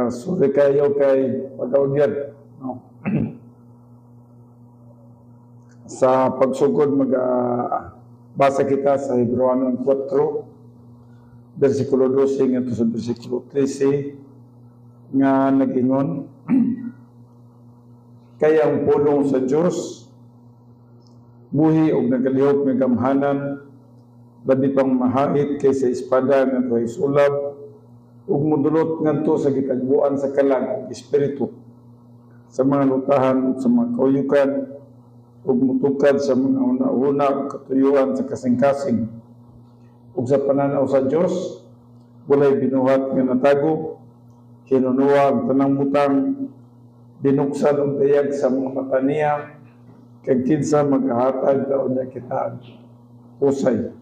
Sorry kayo kay pagkawagyan. No? Sa pagsugod, basa kita sa Hebreano 4, versikulo 12 nga sa versikulo 13, nga nag-ingon, kaya ang pulong sa Diyos, buhi o nagalihok ng gamhanan, labi pang mahait kaysa espada nga tuhay sulab, ug mudulot ngadto sa gitagbuan sa kalag, espiritu, sa mga lutahan, sa mga kauyukan, ug mutukad sa mga una-una katuyuan sa kasing-kasing. Ug sa pananaw sa Dios, walay binuhat nga natago, hinunuwa ang tanang butang, binuksan ang tayag sa mga mata niya, kag kinsa maghahatag daw niya kita usay.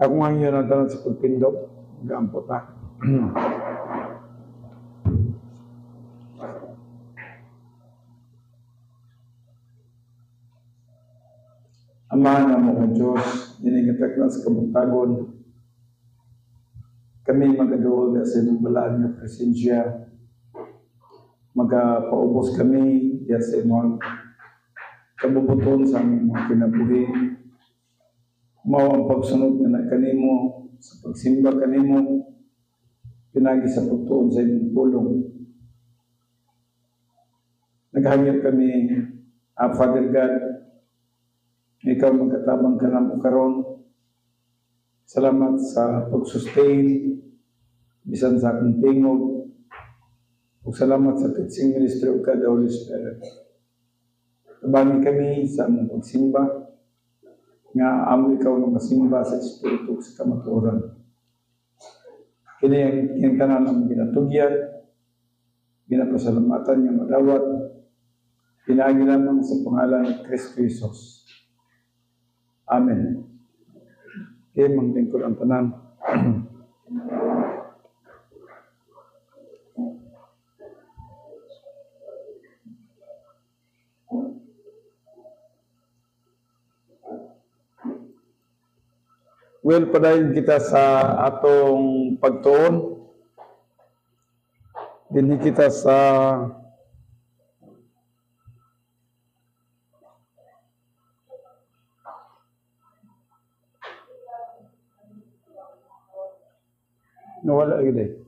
Ako nga yun ang tanong sa pagpindog, gampo ta. Ama na mga Diyos, niningatak na sa kabuntagon, kami magaduol sa inyong balaan ng presensya, magapaubos kami sa inyong kabubuton sa aming mga kinabuhi, mao ang pagsunod na kanimo sa pagsimba kanimo, pinagi sa pagtuon sa inyong pulong. Naghangyo kami, Father God, ikaw magkatabang ka na mo karon. Salamat sa pag-sustain, bisan sa aking tingog. Ug salamat sa teaching ministry of God, the Holy Spirit. Tabangin kami sa among pagsimba, nga amo ikaw na masimba sa Espiritu sa kamatuoran. Kini ang tanan ang ginatugyan, ginapasalamatan nga madawat, pinagi lamang sa pangalan ni Kristo Jesus. Amen. Okay, manglingkod ang tanan. Well, padayon kita sa atong pagtuon. Dinhi kita sa nawala gid.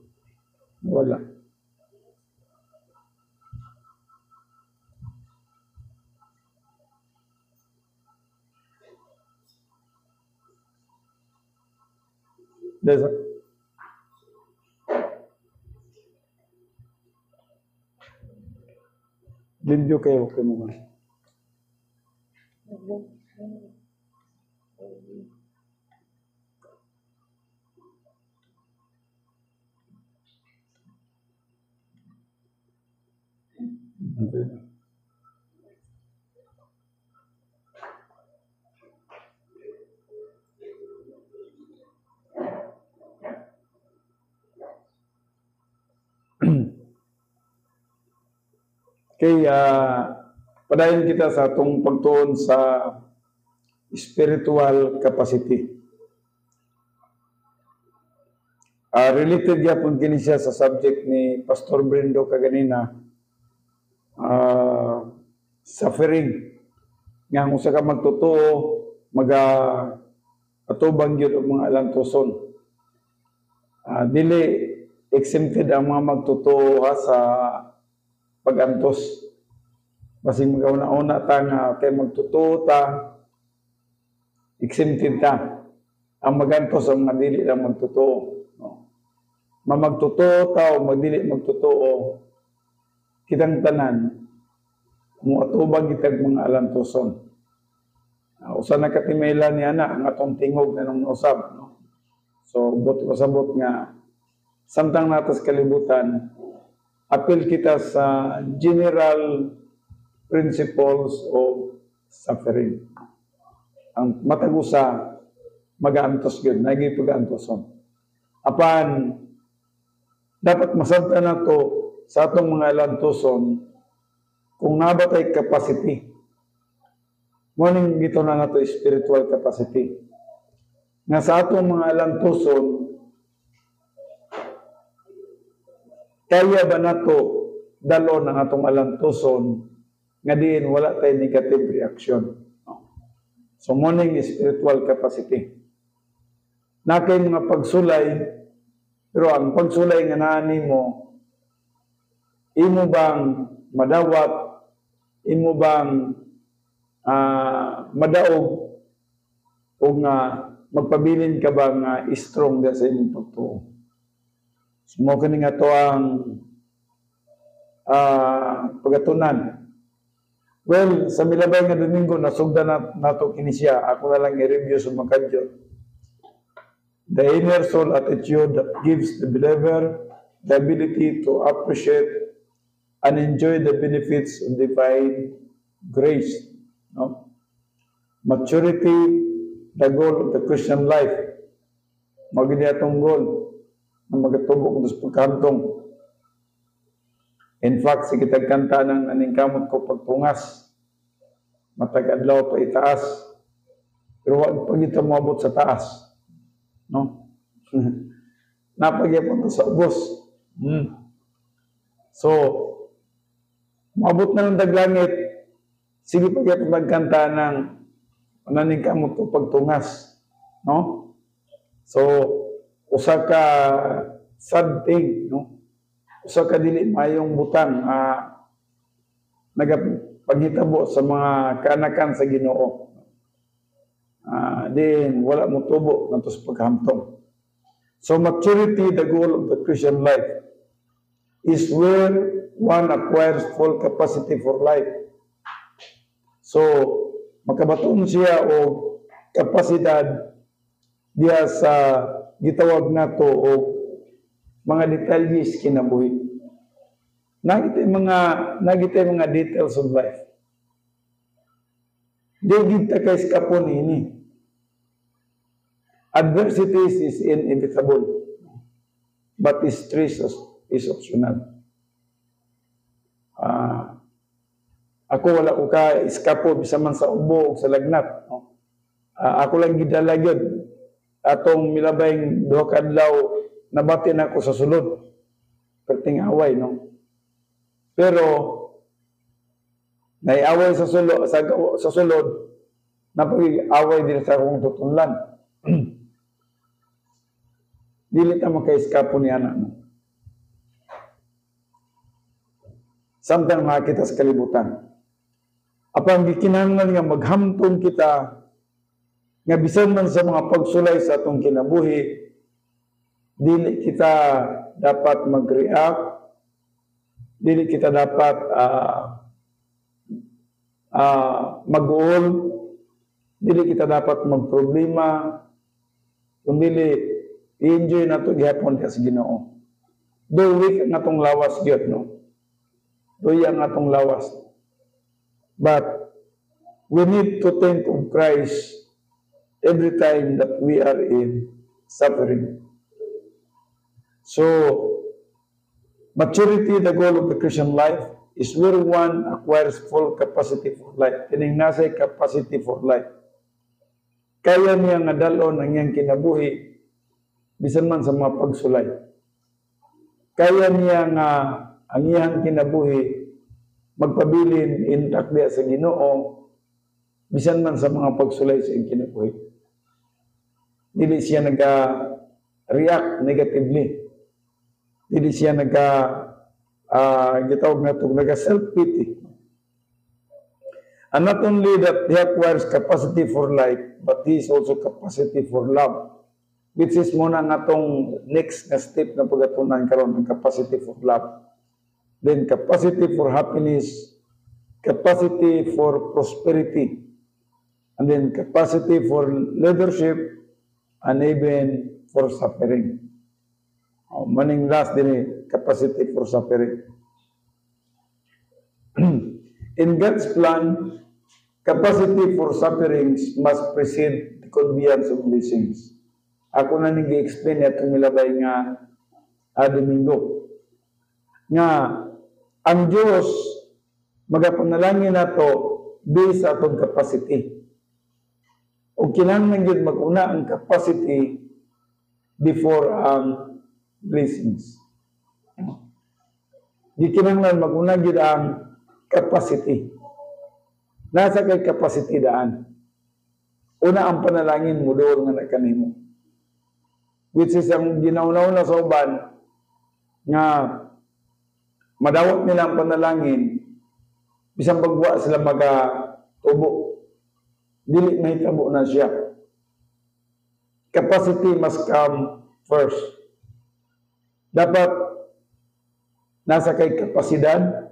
Nawala. Desa. Limpyo kayo okay mo man. Okay, padayon kita sa atong pagtuon sa spiritual capacity. Related yapon kini siya sa subject ni Pastor Brendo kaganina, suffering. Nga kung sa ka magtotoo, atubang yun ang mga alantoson. Dili exempted ang mga magtotoo sa pag-antos. Basing magauna-una ta nga kay magtotoo ta, exempted ta. Ang mag-antos ang mga dili lang magtotoo. No? Mamagtotoo ta o magdili magtotoo, kitang tanan, mo atubang kitag mga alantoson. Usa na katimela ni ana ang atong tingog na nung usab. No? So, pasabot nga, samtang natas kalibutan, apil kita sa general principles of suffering. Ang matagusa, mag-aantos yun, naging pag-aantoson. Apan, dapat masabta na to sa atong mga alantoson kung nabatay capacity. Morning dito na nga to spiritual capacity. Nga sa atong mga alantoson, kaya ba nato dalo ng atong alantoson nga diin wala tay negative reaction. So morning is spiritual capacity. Na kay mga pagsulay, pero ang pagsulay nga nani mo, imo bang madawat, imo bang madaog, o nga magpabilin ka ba nga strong sa inyong pagtuo. So mo kani nga to ang pagatunan. Well, sa milabay nga Domingo, nasugdan nato kini siya. Ako na lang i-review sa mga kadyo. The inner soul attitude that gives the believer the ability to appreciate and enjoy the benefits of divine grace. No? Maturity, the goal of the Christian life. Magiging atong goal na magatubok sa pagkantong. In fact, si kitag kanta ng aningkamot ko pagtungas. Matag-adlaw pa itaas. Pero wag pag ito mabot sa taas. No? Napagyapon to sa ubos. So, mabot na ng daglangit. Sige pagyapon magkanta ng aningkamot ko pagtungas. No? So, usa ka sad thing, no? Usa ka dili mayong butang nagapagitabo sa mga kaanakan sa Ginoo. Then wala mo tubo ngadto sa paghamtong. So maturity, the goal of the Christian life, is where one acquires full capacity for life. So makabaton siya o kapasidad diya sa gitawag nato o mga detalles kinabuhi. Nagitay mga details of life. Digid ta kay skapon ini. Adversities is inevitable, but stress is optional. Ako wala ko ka iskapo bisan man sa ubo o sa lagnat. No? Ako lang gidala gyud atong milabay duha ka adlaw nabati na ako sa sulod. Perting away, no? Pero, naiaway sa sulod, napag-away din sa akong tutunlan. Dili ta makaiskapo ni anak, no? Samtang makita sa kalibutan. Apang gikinahanglan nga maghamtong kita nga bisan man sa mga pagsulay sa atong kinabuhi, dili kita dapat mag-react, dili kita dapat mag-uol, dili kita dapat magproblema, kung dili i-enjoy nato gihapon sa Ginoo. Duwi ang atong lawas gyud, no? Duwi ang atong lawas. But we need to think of Christ every time that we are in suffering. So, maturity, the goal of the Christian life, is where one acquires full capacity for life. Kining nasa capacity for life. Kaya niya nga dalon ang iyang kinabuhi, bisan man sa mga pagsulay. Kaya niya nga ang iyang kinabuhi, magpabilin intact diya sa Ginoo, bisan man sa mga pagsulay sa iyang kinabuhi. Dili siya nag-react negatively. Dili siya gitawag na ito, self-pity. And not only that he acquires capacity for life, but he is also capacity for love. Which is muna nga itong next na step na pagatunan karon ng capacity for love. Then capacity for happiness, capacity for prosperity, and then capacity for leadership, and even for suffering. Maning last din capacity for suffering. In God's plan, capacity for sufferings must precede the conveyance of blessings. Ako na nag-explain itong milabay nga Domingo. Nga, ang Diyos, magapanalangin na to based sa atong capacity. O kinahanglan yun mag-una ang capacity before ang blessings. Di kinahanglan mag-una gyud ang capacity. Nasa kay capacity daan. Una ang panalangin mo doon nga kanimo. Which is ang ginaunaw na sa uban nga madawat nila ang panalangin bisan pagwa sila tubo. Dili mahitabo na siya. Capacity must come first. Dapat nasa kay kapasidad,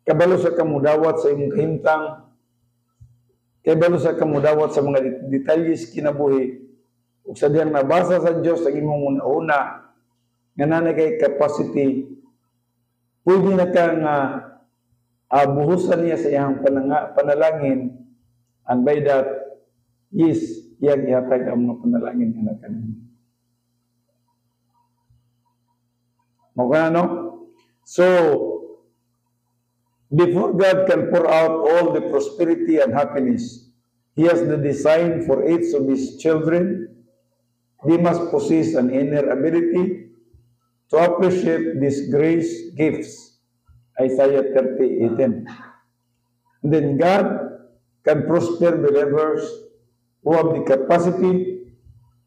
kabalo sa kamudawat sa imong kahimtang, kabalo sa kamudawat sa mga detalyes kinabuhi, ug sa diyang nabasa sa Dios ang imong una-una, nga nanay kay capacity, pwede na kang buhusan niya sa iyang panalangin, and by that, yes, iyang ihatag ang mga panalangin nga nagkanina. No? So, before God can pour out all the prosperity and happiness He has the design for each of His children, they must possess an inner ability to appreciate these grace gifts. Isaiah 30:18. And then God can prosper believers who have the capacity,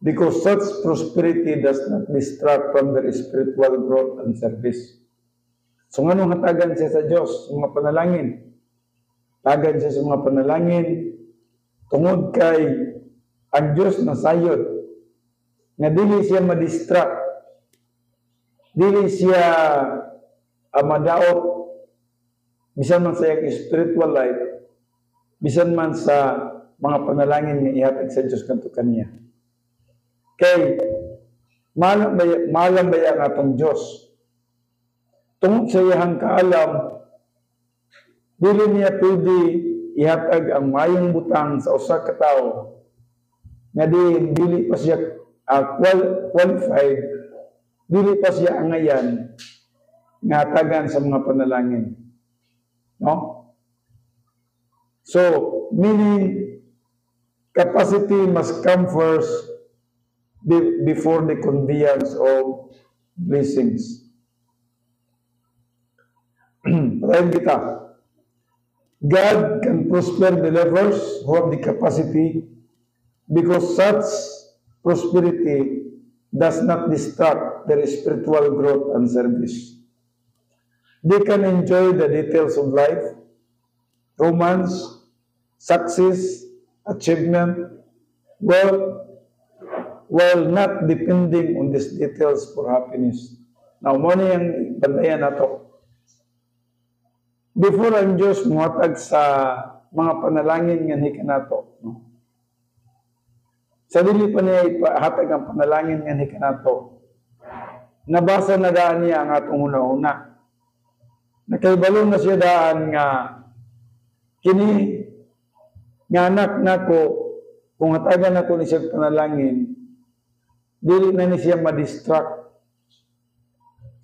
because such prosperity does not distract from their spiritual growth and service. So nganong hatagan siya sa Diyos, sa mga panalangin? Hatagan siya sa mga panalangin tungod kay ang Diyos na sayod, na dili siya madistract, dili siya madaot, bisan man sa iyang spiritual life, bisan man sa mga panalangin nga ihatag sa Diyos kanto kaniya. Kay malam ba ang atong Diyos? Tungod sa iyang kaalam, dili niya pwede ihatag ang mayong butang sa usa ka tawo nga dili pa siya qualified, dili pa siya angayan nga hatagan sa mga panalangin. No? So, meaning, capacity must come first before the conveyance of blessings. Patayin kita. God can prosper believers who have the capacity, because such prosperity does not distract their spiritual growth and service. They can enjoy the details of life, romance, success, achievement, wealth, while not depending on these details for happiness. Now, muna yung bandayan na to. Before ang Diyos muhatag sa mga panalangin nga hika nato, no? Sa dili pa niya ipahatag ang panalangin nga hika nato, nabasa na daan niya ang atong una-una. Nakaibalo na siya daan nga kini nga anak nako, kung hatagan ako ni siya panalangin, dili na ni siya ma-distract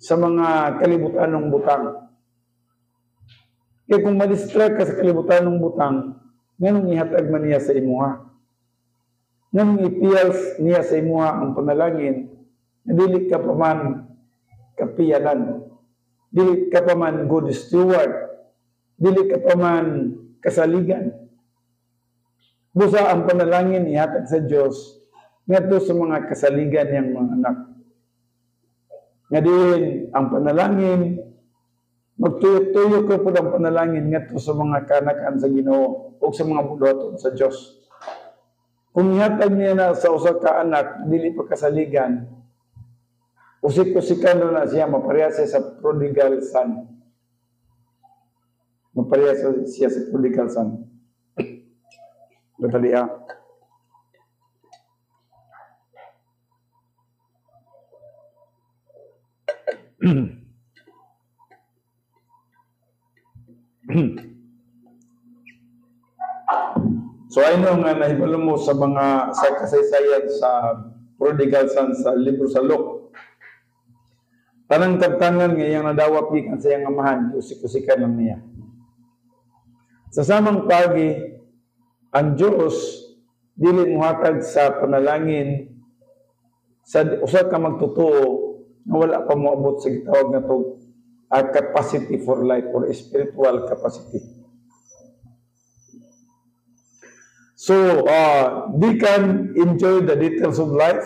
sa mga kalibutan ng butang. Kaya kung ma-distract ka sa kalibutan ng butang, nganong ihatag man niya sa imuha. Nganong ipiyas niya sa imuha ang panalangin, na dili ka pa man kapiyalan, dili ka pa man good steward, dili ka pa man kasaligan. Busa ang panalangin ihatag sa Diyos ngadto sa mga kasaligan niyang mga anak. Nga din ang panalangin, magtuyo-tuyo ko po ang panalangin ngadto sa mga kanakan sa Ginoo o sa mga buloton sa Diyos. Kung ihatag niya na sa usa ka anak, dili pa kasaligan, usik-usikan na siya, mapareha siya sa prodigal son. Mapareha siya sa prodigal son. Batali So ayun nga nahibalo mo sa mga sa kasaysayan sa prodigal son sa libro sa Luke. Tanang tagtangan nga iyang nadawat gikan sa iyang amahan, usik-usikan lang niya. Sa samang pagi, ang Diyos dili muhatag sa panalangin sa usa ka magtotoo nga wala pa moabot sa gitawag na to a capacity for life or spiritual capacity. So, they can enjoy the details of life.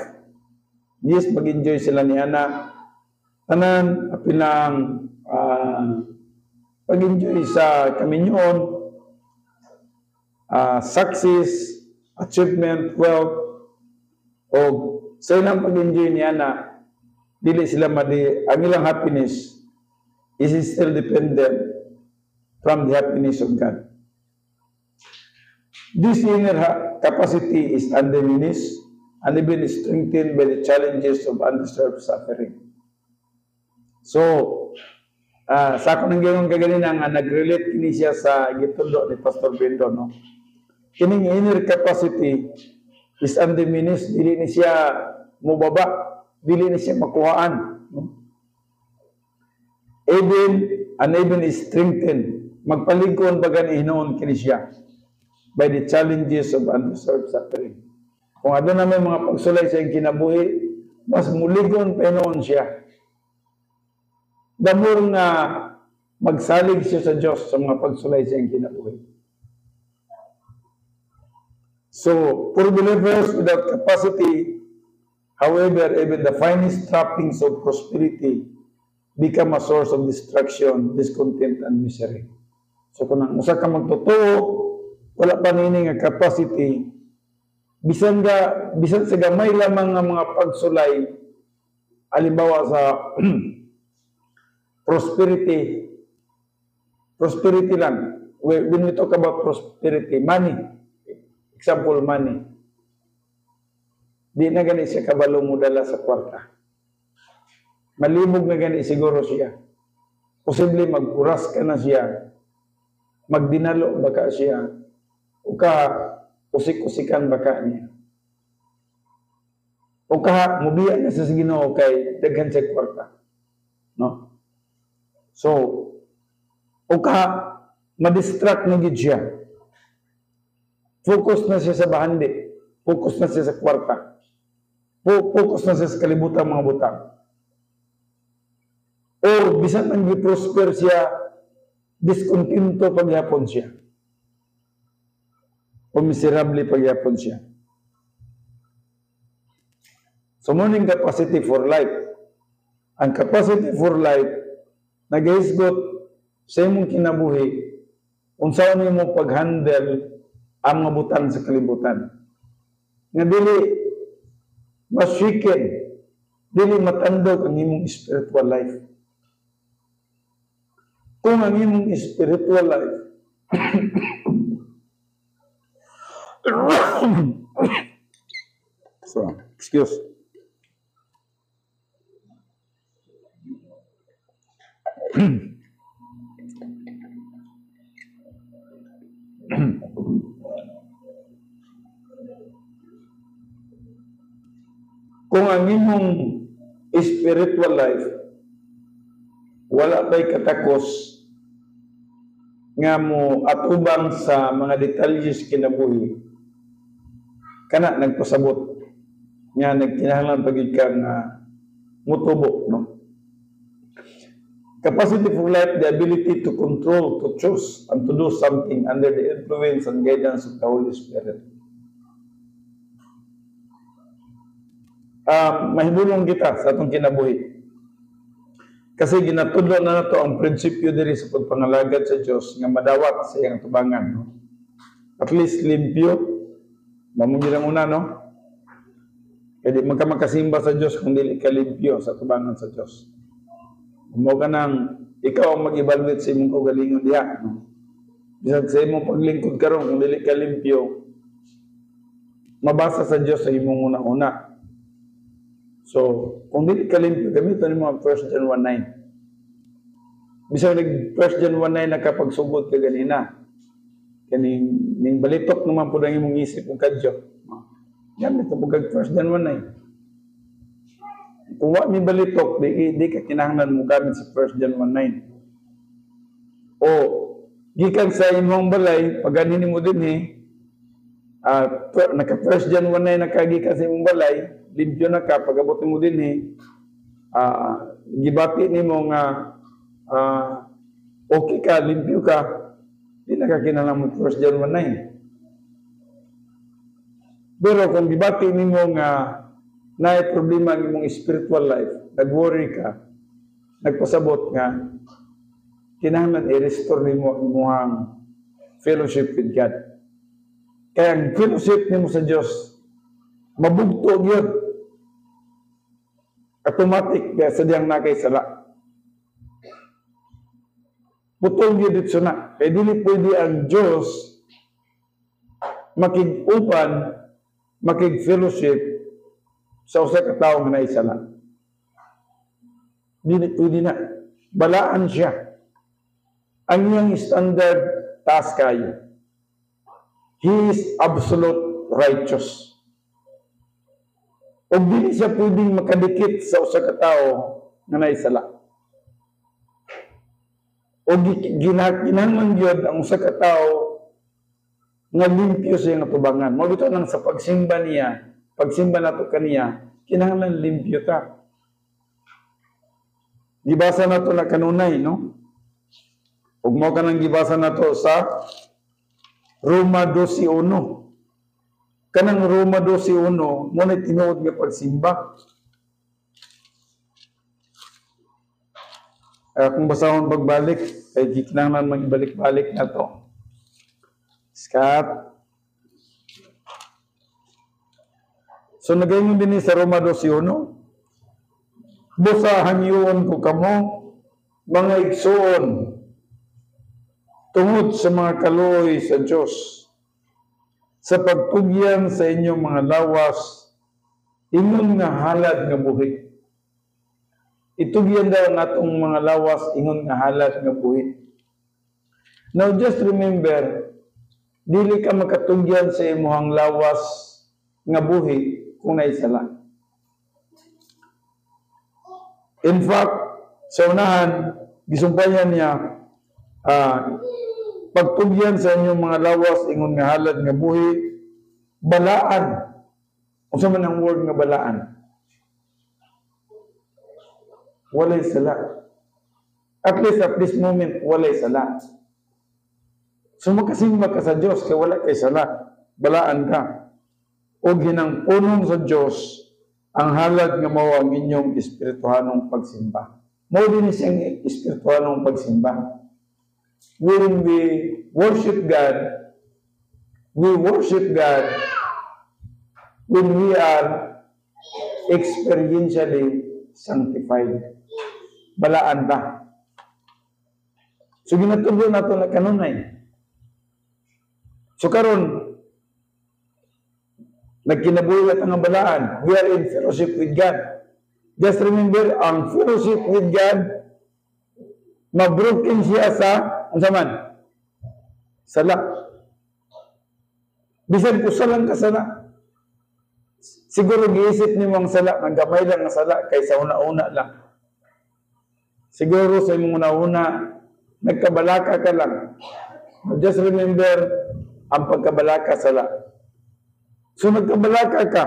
Yes, mag-enjoy sila ni Ana. Tanan, apilang pag-enjoy sa kaminyon, success, achievement, wealth, o sa ilang pag-enjoy ni Ana, dili sila ang ilang happiness is still dependent from the happiness of God. This inner capacity is undiminished and even strengthened by the challenges of undeserved suffering. So, sa ako nang gawin kaganina nga nag-relate kini siya sa gitulo ni Pastor Bendo, no? Kining inner capacity is undiminished, dili ni siya mubaba, dili ni siya makuhaan, no? Even is strengthened, magpaligon baga ni Hinoon kini siya by the challenges of undeserved suffering. Kung ano na may mga pagsulay sa iyang kinabuhi, mas muligon pa Hinoon siya. Damor nga magsalig siya sa Diyos sa mga pagsulay sa iyang kinabuhi. So, for believers without capacity, however, even the finest trappings of prosperity become a source of distraction, discontent, and misery. So, kung usa ka magtotoo, wala pa nini nga capacity, bisan sa gamay lamang nga mga pagsulay, halimbawa sa prosperity lang. When we talk about prosperity, money, example, money, di na gani siya kabalo mo dala sa kwarta. Malibog na gani siguro siya. Posible mag-uras ka na siya, magdinalo baka siya, o ka usik-usikan baka niya. O ka mubiya na sa Ginoo kay daghan sa kwarta. No? So, o ka ma-distract na gid siya. Focus na siya sa bahandi. Focus na siya sa kwarta. Focus na siya sa kalibutan mga butang. O bisan ang gi-prosper siya, discontento pagyapon siya. O miserable pagyapon siya. So, morning capacity for life. Ang capacity for life, nag-isgot sa imong kinabuhi, kung saan mo pag-handle ang mga butang sa kalibutan. Nga dili mas-shaken, dili matandog ang imong spiritual life. Kung ang imong spiritual life so, excuse. Kung ang imong spiritual life wala pa'y katakos nga mo atubang sa mga detalyes kinabuhi, kana nagpasabot nga nagkinahanglan pagid ka nga mutubo, no? Capacity for life, the ability to control, to choose, and to do something under the influence and guidance of the Holy Spirit. Mahibulong kita sa atong kinabuhi. Kasi ginatudlo na nato ang prinsipyo diri sa pagpangalagad sa Dios nga madawat sa iyang tubangan, no? At least limpyo, mamugid ang una, no? Kaya di magkamakasimba sa Dios kung dili ka limpyo sa tubangan sa Dios. Mo ka nang ikaw ang mag-evaluate sa imong kaugalingon diha, no? Bisag sa imong paglingkod karon kung dili ka limpyo, mabasa sa Dios sa imong una-una. So, kung dili ka limpyo, gamiton mo ang 1 John 1:9. Bisag nag 1 John 1:9 nakapagsugod ka ganina. Kaning balitok naman po ang imong isip kung kadyo. Gamit mo kag 1 John 1:9. Kung wa mi balitok, di ka kinahanglan mo gamit sa 1 John 1:9. O, gikan sa imong balay, pag ganin mo din naka 1 John 1:9 nakagikan sa imong balay, limpyo na ka, pag abot mo din gibati nimo nga okay ka, limpyo ka, di na ka kinahanglan mo 1 John 1:9. Pero kung gibati nimo nga naay problema ang imong spiritual life, nag-worry ka, nagpasabot nga kinahanglan i-restore nimo ang imong fellowship with God. Kaya ang fellowship nimo sa Dios mabugto gyud. Automatic kaya sadyang nakay sala. Putol gyud dito na. Kaya dili pwede ang Dios makig-uban, makig-fellowship sa usa ka tawo nga naay sala. Dili pwede na. Balaan siya. Ang iyang standard taas kayo. He is absolute righteous. O dili siya pwedeng makadikit sa usa ka tawo nga naay sala. O ginahanglan gyud ang usa ka tawo nga limpyo siya nga tubangan. Mao bitaw nang sa pagsimba niya, pagsimba nato kaniya, kinahanglan limpyo ta. Gibasa nato na kanunay, no? Ug mao kanang gibasa nato sa Roma 12:1. Kanang Roma 12:1 mo na tinuod nga pagsimba. Kung basahon pagbalik, kay kinahanglan magbalik-balik na to. Scott. So nagayon din sa Roma 12:1. Busahan yun ko kamo, mga igsoon, tungod sa mga kaluoy sa Diyos, sa pagtugyan sa inyong mga lawas, ingon nga halad nga buhi. Itugyan daw ang atong mga lawas, ingon nga halad nga buhi. Now just remember, dili ka makatugyan sa imong lawas nga buhi kung naisala. In fact, sa unahan, gisumpayan niya, pagtugyan sa inyong mga lawas, ingon nga halad nga buhi, balaan. Kung sa man ang word nga balaan? Walay sala. At least at this moment, walay sala. So makasimba ka sa Diyos, kaya wala kay sala. Balaan ka. O ginangpunong sa Diyos, ang halad nga mao ang inyong espirituhanong pagsimba. Mao din siyang espirituhanong pagsimba. When we worship God when we are experientially sanctified. Balaan ba? So ginatudlo nato na kanunay. So karon nagkinabuhi at ang balaan. We are in fellowship with God. Just remember, ang fellowship with God, mabroken siya sa, ang saman? Sala. Bisan ko salang kasala. Siguro giisip ni mong sala, ang gamay lang ang sala, kaysa una-una lang. Siguro sa imong una-una, nagkabalaka ka lang. Just remember, ang pagkabalaka sala. So nagkabalaka ka,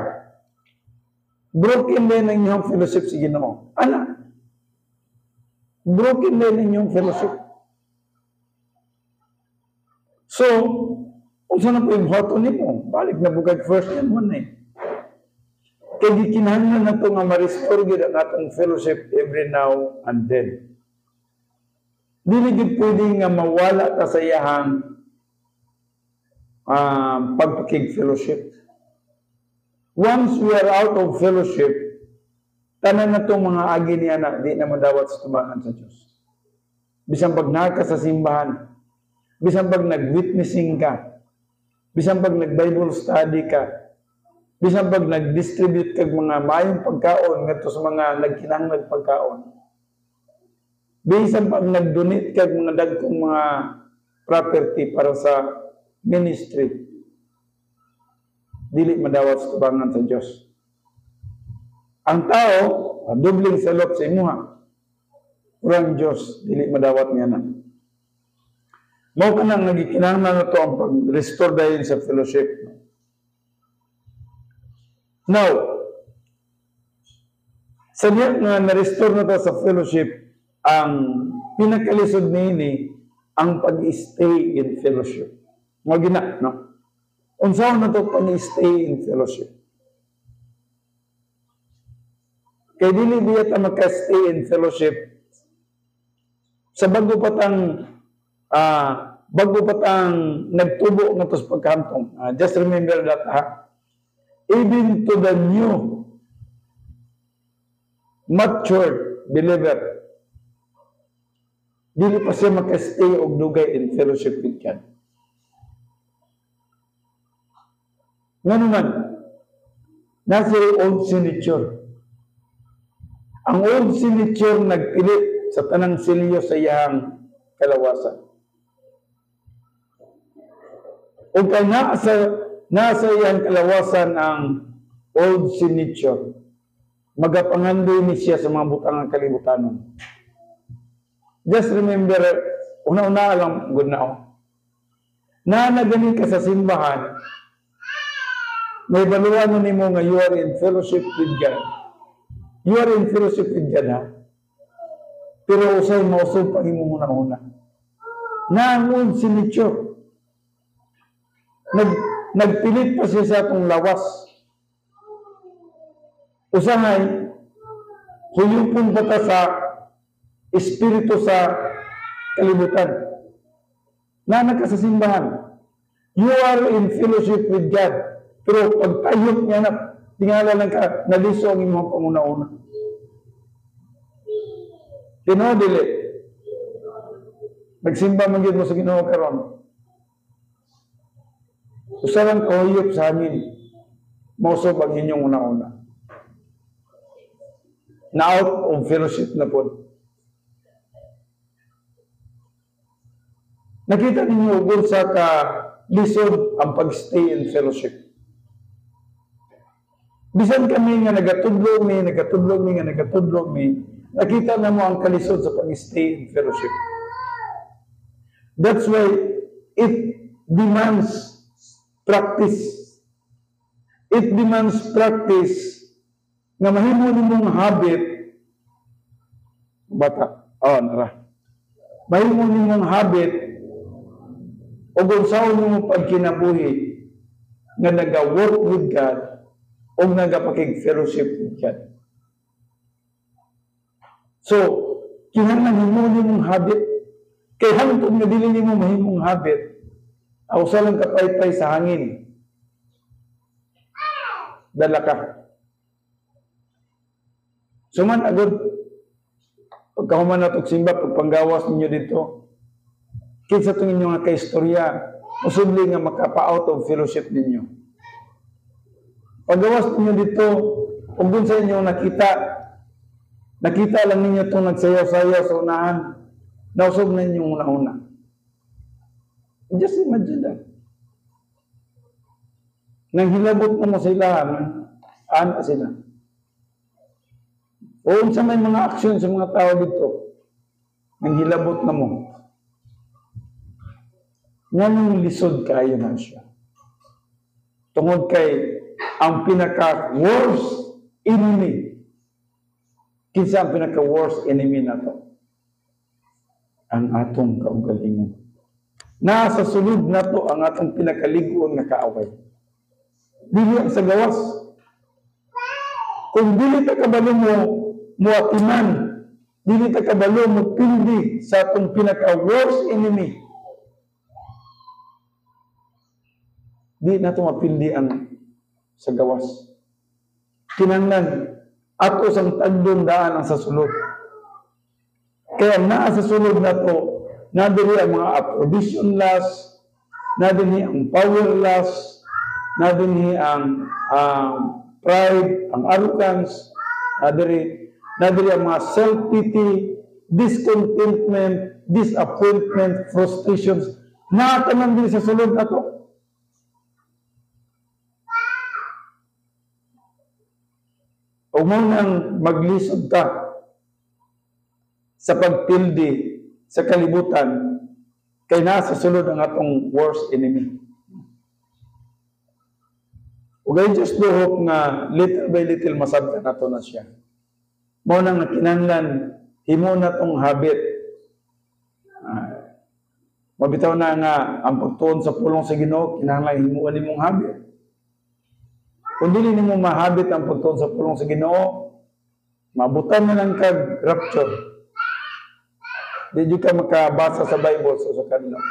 broken din ang inyong fellowship sa Ginoo. Ana? Broken din ang inyong fellowship. So, kung saan na po yung hoto ni mo, balik na bukag 1 John 1 eh. Kaya gikinahanglan na ito nga ma-restore gid ang atong fellowship every now and then. Dili gid pwede nga mawala ta sa iyahang pagpakig fellowship. Once we are out of fellowship, tanan na itong mga agi niya na di na madawat sa tubangan sa Diyos. Bisan pag naka sa simbahan, bisan pag nag-witnessing ka, bisan pag nag-Bible study ka, bisan pag nag-distribute kag mga mayong pagkaon ngadto sa mga nagkinahanglan pagkaon, bisan pag nag-donate kag mga dagkong mga property para sa ministry, dili madawat sa tubangan sa Diyos. Ang tao, dubling salot sa imuha. Kurang Diyos, dili madawat niya na. Mao ka nang nagikinahanglan na ito ang pag-restore dahil sa fellowship. Now, sa diyan nga na-restore na ito sa fellowship, ang pinakalisod niini ang pag-stay in fellowship. Mga gina, no? Unsaon na to pag-stay in fellowship? Kay dili biya ta magka-stay in fellowship sa bago patang nagtubo nga tos pagkantong. Just remember that, ha? Even to the new matured believer, dili pa siya magka-stay og dugay in fellowship with God. Ngano man, nasa old signature. Ang old signature nagpilit sa tanang silyo sa iyang kalawasan. O kay nasa iyang kalawasan ang old signature, magapangandoy ni siya sa mga butang ng kalibutanon. Just remember, una-una lang, good na nagaling ka sa simbahan, may baluan ni mo nga you are in fellowship with God. You are in fellowship with God, ha? Pero usay mausog pang imong una-una. Naangon si Nicho. Nagpilit pa siya sa atong lawas. Usahay, huyupon pa ta sa espiritu sa kalibutan. Nanak ka sa simbahan. You are in fellowship with God. Pero pag tayot niya na, tingala lang ka, naliso ang imong panguna-una. Ginoo dili. Nagsimba man gyud mo sa Ginoo karon. Usalang kahuyop sa hangin. Mausob ang inyong una-una. Na out of fellowship na po. Nakita ninyo kung sa lisod ang pag-stay in fellowship. Bisan kami nga nagatudlog mi, nakita na mo ang kalisod sa pag-stay in fellowship. That's why it demands practice. It demands practice nga mahimo nimong habit mahimo nimong habit o gunsaon nimong pagkinabuhi nga naga-work with God o nagapakig-fellowship with God. So, kinahanglan himo nimong habit. Kay hangtod nga dili nimo mahimong habit, usa lang kapaypay sa hangin. Dala ka. Suman agad, pagkahuman na itong simba, pagpanggawas ninyo dito, kinsa itong inyong nga kaistorya, posible nga makapa-out of fellowship ninyo. Paggawas ninyo dito, kung dun sa inyo nakita lang ninyo itong nagsayaw-sayaw sa unahan, nausog na inyong una-una. Just imagine that. Nang hilabot na mo sila, ana sila. O sa may mga aksyon sa mga tao dito, nang hilabot na mo. Nganong lisod kayo na siya. Tungod kay ang pinaka-worst enemy. Kinsa ang pinaka-worst enemy na to? Ang atong kaugalingon. Nasa sulod na to ang atong pinakaligoon na kaaway. Dili ang sa gawas. Kung dili ta kabalo mo muatiman, dili ta kabalo mo pindi sa atong pinaka-worst enemy. Di na ito mapindi ang sa gawas. Kinanglan, ato sang tagdong daan ang sa sulod. Kaya naa sa sulod na ito, nadiri ang mga approbation loss, nadiri ang power loss, nadiri ang pride, ang arrogance, nadiri ang mga self-pity, discontentment, disappointment, frustrations, natanan din sa sulod na ito. O munang maglisod ka sa pagpildi sa kalibutan kay nasa sulod ang atong worst enemy. O gayun just do hope nga little by little masabtan nato na siya. Munang nakinanglan himo na tong habit. Mabitaw na nga ang pagtuon sa pulong sa Ginoo kinahanglan himuon nimong habit. Kung dili nimo mahabit ang pagtuon sa pulong sa Ginoo, mabutan na lang kag rapture. Di ka makabasa sa Bible sa kanila.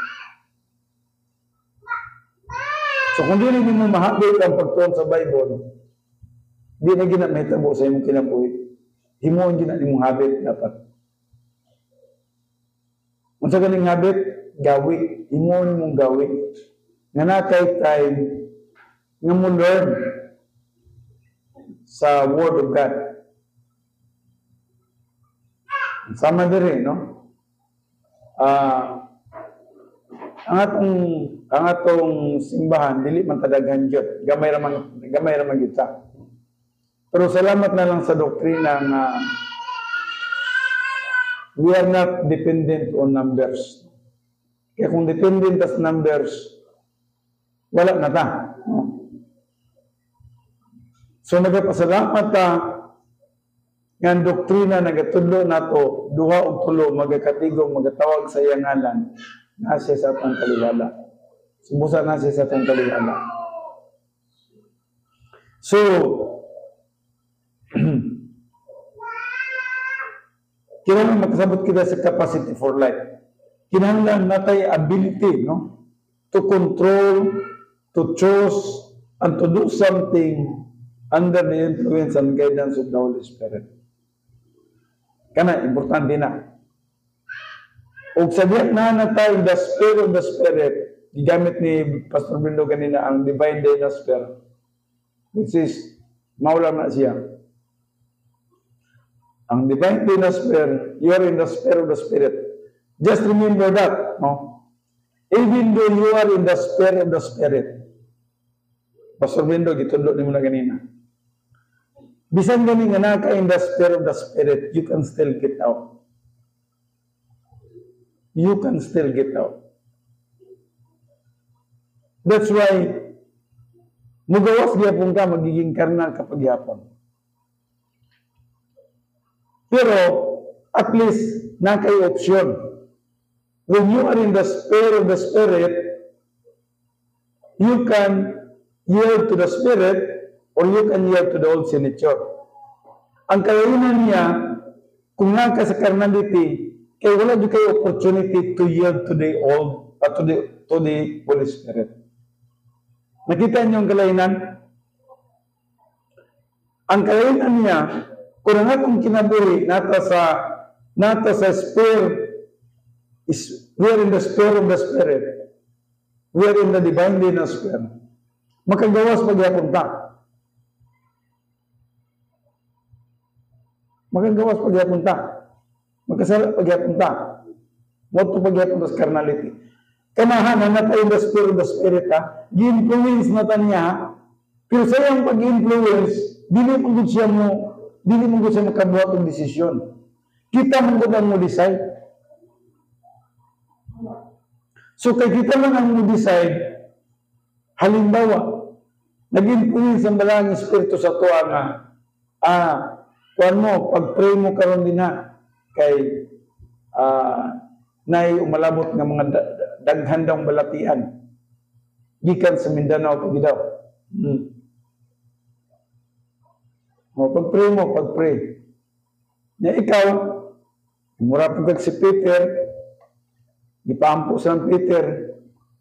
So kung dili nimo mahabit ang pagtuon sa Bible, di na ginamahitabo sa imong kinabuhi. Himuon gina nimong habit dapat. Unsa ganing habit? Gawi. Himuon nimong gawi. Nga natay time nga mo learn sa Word of God. Sama diri, no? Ang atong simbahan dili man tadaghan gyud. Gamay ra man gyud ta. Pero salamat na lang sa doktrina nga we are not dependent on numbers. Kaya kung dependent sa numbers, wala na ta. No? So nagapasalamat ta nga ang doktrina nagatudlo nato duha og tulo magakatigong magatawag sa iyang ngalan na siya sa atong kaliwala. Subusa na siya sa atong kaliwala. So kinahanglan makasabot kita sa capacity for life. Kinahanglan natay ability, no, to control, to choose, and to do something under the influence and guidance of the Holy Spirit. Kana importante na. Og sa diyan na natay the Spirit of the Spirit, gigamit ni Pastor Bindo kanina ang divine dinosphere, which is maulam na siya. Ang divine dinosphere, you are in the sphere of the Spirit. Just remember that, no? Even though you are in the sphere of the Spirit, Pastor Bindo, gitudlo ni mo na ganina. Bisan gani nga naka in the sphere of the Spirit, you can still get out. You can still get out. That's why, mugawas gyapon ka, magiging karnal kapag yapon. Pero, at least, nakay option. When you are in the sphere of the Spirit, you can yield to the Spirit or you can yield to the old sin nature. Ang kailangan niya, kung naka sa carnality, kaya wala di kayo opportunity to yield to the old, to the Holy Spirit. Nakita niyo ang kalainan? Ang kalainan niya, kung ang atong kinabuhi, nata sa sphere, we are in the sphere of the Spirit. We are in the divine dinosphere. Makagawas pagyapon ta. Makagawas pagyapon ta. Magkasala pagyapon ta. Moto pagyapon sa carnality. Kanahan na tayo in the sphere of the Spirit ha. Gi-influence na ta niya. Pero sa iyang pag-influence, dili mo gud siya makabuhat ng desisyon. Kita mo gud ang mo decide. So kay kita lang ang mo decide, halimbawa, nag-influence ang balang espiritu sa tuwa nga, kuwan mo, pag-pray mo karon din ha, kay nay umalabot nga mga daghandang balatian, gikan sa Mindanao pag daw. Pag-pray mo, pag-pray. Na ikaw, mura pagkag si Peter, ipampo sa ng Peter,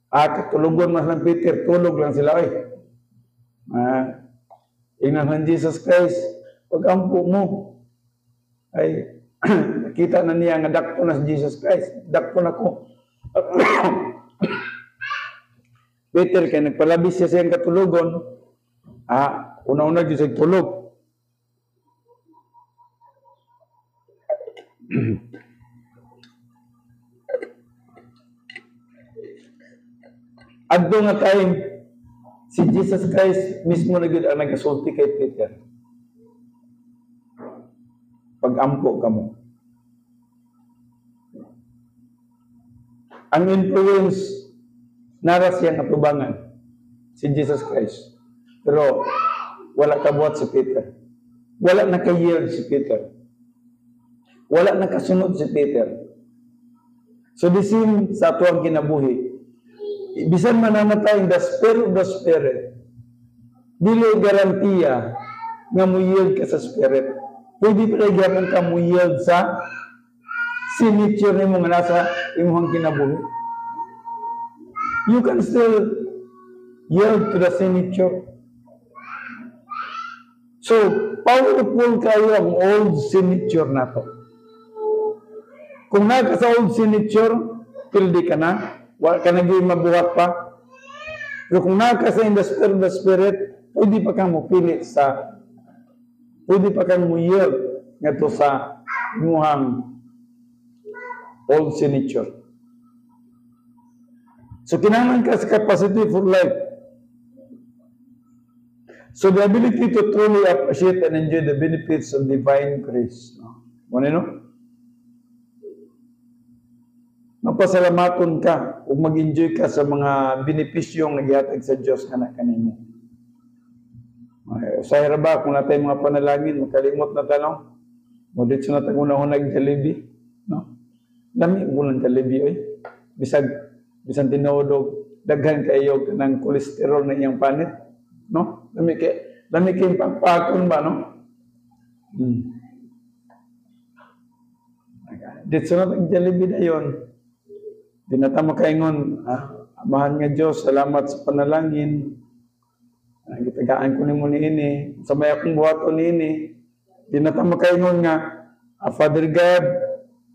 katulugon mas ng Peter, tulog lang sila, ingnan ng Jesus Christ, pag-ampo mo, ay, nakita na niya nga dakpo na si Jesus Christ, dakpo na ko. Peter, kaya nagpalabis siya siyang katulugon, una-una dyan siya tulog. Adto nga time, si Jesus Christ mismo na gud ang nagasulti kay Peter. Pag-ampo ka mo. Ang influence nara siyang atubangan si Jesus Christ. Pero wala kabuhat si Peter. Wala nakayield si Peter. wala nakasunod si Peter. So the same sa ato ang kinabuhi. Bisan manamatay in the spirit of the Spirit, dili garantiya nga mo-yield ka sa Spirit. Pwede pa gyapon ka mo-yield sa signature nimo nga nasa imong kinabuhi. You can still yield to the signature. So, powerful kayo ang old signature na to. Kung naka sa old signature, pildi ka na, wala ka naging mabuhat pa. Pero kung naka sa in the Spirit, pwede pa kang mupili sa, pwede pa kang mu-yield nga to sa imuhang old signature. So, kinahanglan ka sa capacity for life. So, the ability to truly appreciate and enjoy the benefits of divine grace. Ano no? Mapasalamaton ka o mag-enjoy ka sa mga benepisyong naghihatag sa Diyos nga na kanino. Usay ra ba kung natay mga panalangin, makalimot na tanong? Moditso na tayo unang Jollibee. No? Lami mo ng Jollibee, oy. Bisan tinodog, daghan kayo ng kolesterol na iyang panit. No? Lami kay pagpakon ba, no? Ditso na tayo Jollibee na yun. Di na tayo makaingon, amahan nga Diyos, salamat sa panalangin. Gitagaan ko ni mo ni ini. Sa may akong buhat ko ni ini. Di na tayo makaingon nga, Father God,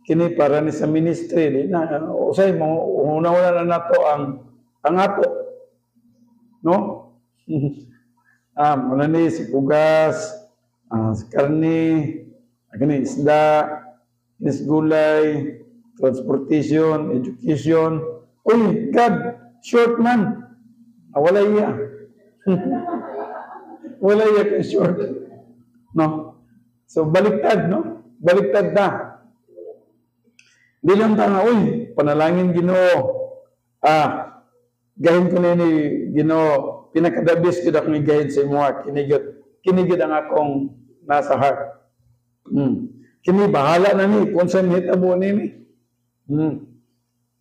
kini para ni sa ministry. Di na, usay mo, una-una na nato ang ato. No? Muna ni si Pugas, si Karni, isda, gulay, transportation, education. Uy, God, short man. Wala iya. Wala iya ka short. No? So, baliktad, no? Baliktad na. Di lang tanga, uy, panalangin Ginoo. Gahin ko na ni Ginoo, pinakadabis ko na akong igahin sa imuha. Kinigid ang akong nasa heart. Kini bahala na ni, kung saan hitabo ni.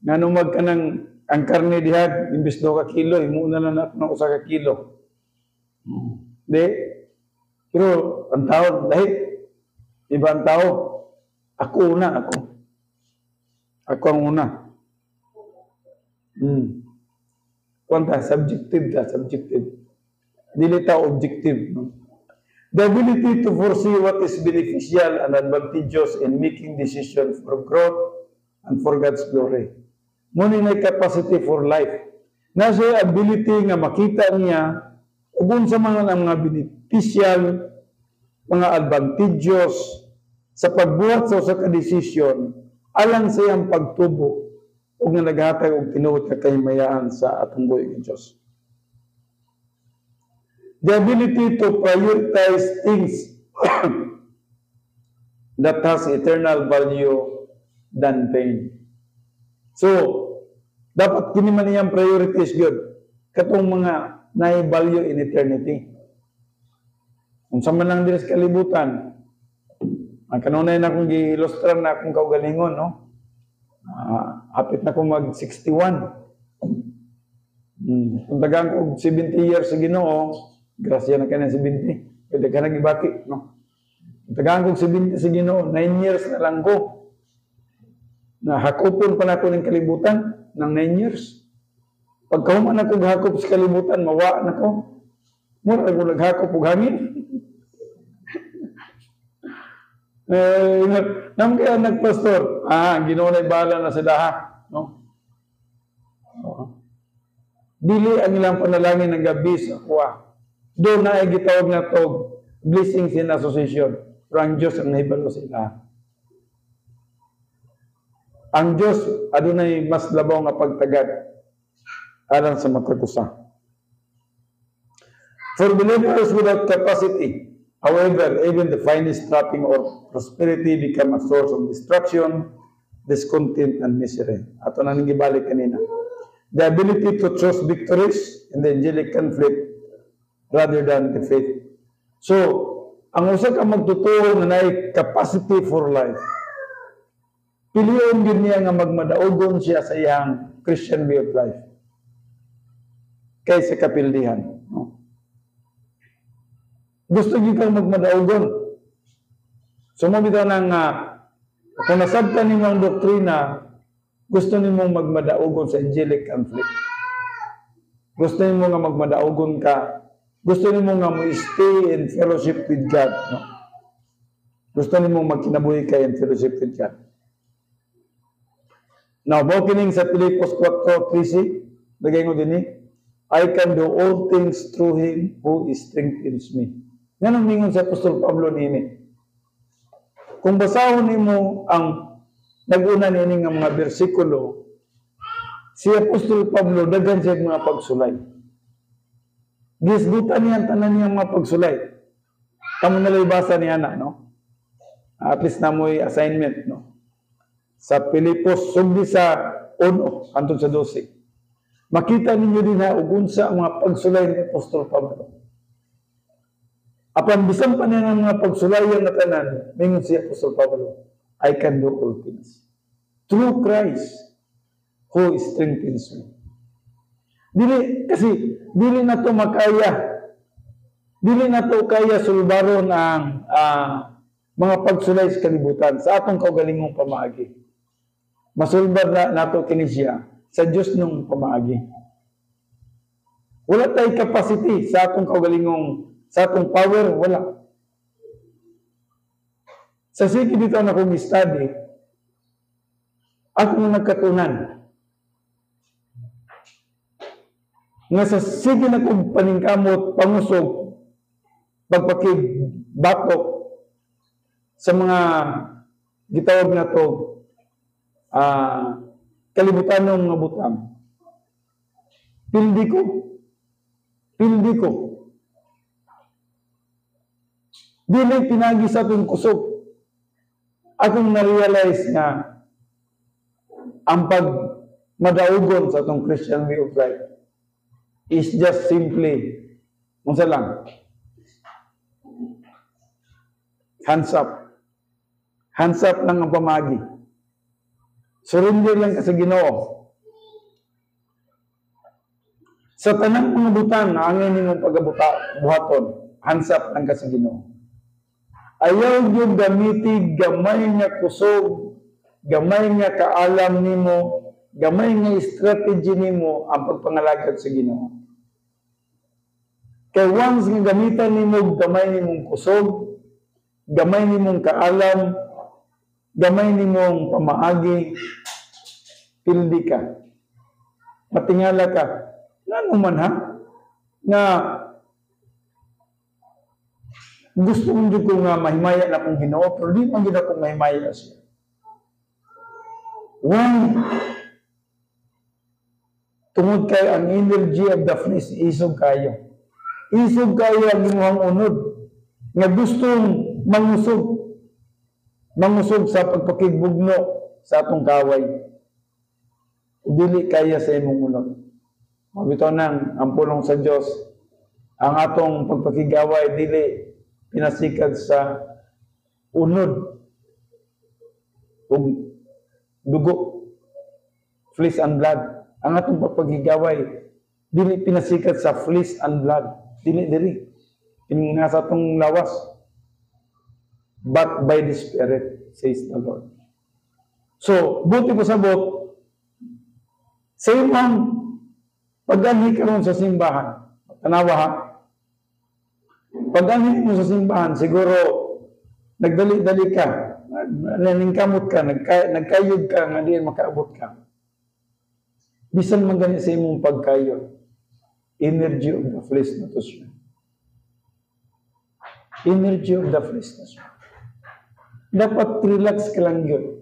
Nga numag ka ng ang karne dihag, imbis 2 ka kilo, imuna na natin ng 1 ka kilo. Di. Pero ang tao, dahil iba ang tao, ako ang una. Kwanta, subjective. Dili ta objective. No? The ability to foresee what is beneficial and advantageous in making decisions for growth and for God's glory. Muna na capacity for life. Nasa ability nga makita niya kung sa mga beneficial, mga advantageous sa pagbuhat sa usa ka desisyon alang sa iyang pagtubo o nga naghatag og tinuod ka kahimayaan sa atong buhi ng Diyos. The ability to prioritize things that has eternal value than pain. So, dapat kini man iyang priorities gyud katong mga na-value in eternity. Kung sa man lang diri sa kalibutan, ang kanunay na akong gi-ilustrar na akong kaugalingon, no? Hapit na akong mag-61. Kung tagang og 70 years sa Ginoo, grasya na kanya 70. Pwede ka nag-ibati, no? Kung tagang og 70 sa Ginoo, 9 years na lang ko. Nahakupon pa na ako ng kalibutan ng 9 years. Pagkahuman ako gahakop sa kalibutan, mawa na ko. Mura ako naghakop og hangin. Nam kaya nagpastor, Ginoo na ibala na sa daha, no? Dili ang ilang panalangin ng gabi sa kuwa. Doon na ay gitawag na to blessings in association. Pero ang Diyos ang nahibalo sila. Ang Diyos adunay mas labaw nga pagtagad alang sa matagusa. For believers without capacity, however, even the finest trapping or prosperity become a source of destruction, discontent, and misery. Ato na nang gibalik kanina. The ability to choose victories in the angelic conflict rather than the faith. So, ang usa ka magtutuo na nay capacity for life, piliyon yun niya nga magmadaogon siya sa iyang Christian way of life. Kaysa kapildihan. No? Gusto niyo kang magmadaogon. Sumabita ng kung nasabtan niyo ang doktrina, gusto niyo mong magmadaogon sa angelic conflict. Gusto niyo nga magmadaogon ka. Gusto niyo nga mo-stay in fellowship with God. No? Gusto niyo mong magkinabuhi kayo in fellowship with God. Now, bokining sa Pilipos 4:13, lagay mo din I can do all things through Him who strengthens me. Yan ang mingon sa Apostol Pablo nini. Kung basahon mo ang nag-una nini nga mga bersikulo, si Apostol Pablo daghan siya mga pagsulay. Gisgutan niya tanan niya mga pagsulay. Kamo nalibasa niya na, no? At least na mo'y assignment, no? Sa Pilipos, sumbi sa 1, hantod sa 12. Makita ninyo din na ugunsa ang mga pagsulay ni Apostol Pablo. Apan bisan pa niya ng mga pagsulayan na tanan, mingon si Apostol Pablo, I can do all things through Christ who strengthens me. Dili na to makaya. Dili na to kaya sulbaron ang mga pagsulay sa kalibutan sa atong kaugalingong pamaagi. Masulbar na nato kini siya sa Diyos nung pamaagi. Wala tayong capacity sa atong kaugalingong, sa atong power, wala. Sa sige dito na kong study, akong nagkatunan nga sa sige na kong paningkamot, pangusog, pagpakigbatok sa mga gitawag na to, kalibutan ng mga butang. Pildi ko. Dili pinagi sa itong kusog. Akong na-realize nga ang pagmadaugon sa itong Christian way of life is just simply, unsa lang, hands up. Hands up lang ang pamagi. Surrender lang ka sa Ginoo. Sa tanang mga butang na angin nimong pagabuhaton, hands up lang ka sa Ginoo. Ayaw yung gamiti gamay nga kusog, gamay nga kaalam nimo, gamay nga strategy nimo ang pagpangalagad sa Ginoo. Kay once nga gamitan nimo gamay nimong kusog, gamay nimong kaalam, gamay nimong pamaagi, pildi ka. Matingala ka. Nga man ha? Nga gusto kong ko nga mahimaya na kong Ginoo, pero di man gina kong mahimaya siya. One, tungod kay ang energy of the flesh, isog kayo. Isog kayo ang imuhang unod. Nga gustong mangusog sa pagpakigbugno sa atong kaway. Dili kaya sa imong unod. Mabitaw nang ang pulong sa Dios, ang atong pagpakigaway dili pinasikad sa unod ug dugo, flesh and blood. Ang atong pagpakigaway dili pinasikat sa flesh and blood. Dili nga sa atong lawas, but by the Spirit, says the Lord. So, buti po sabot, sa imong pag-anhi karon sa simbahan, tanawa ha, pag-anhi mo sa simbahan, siguro, nagdali-dali ka, naningkamot ka, nagkayod ka, nga di makaabot ka. Bisan man gani sa imong pagkayod, energy of the flesh na to siya. Energy of the flesh na siya. Dapat relax ka lang yun.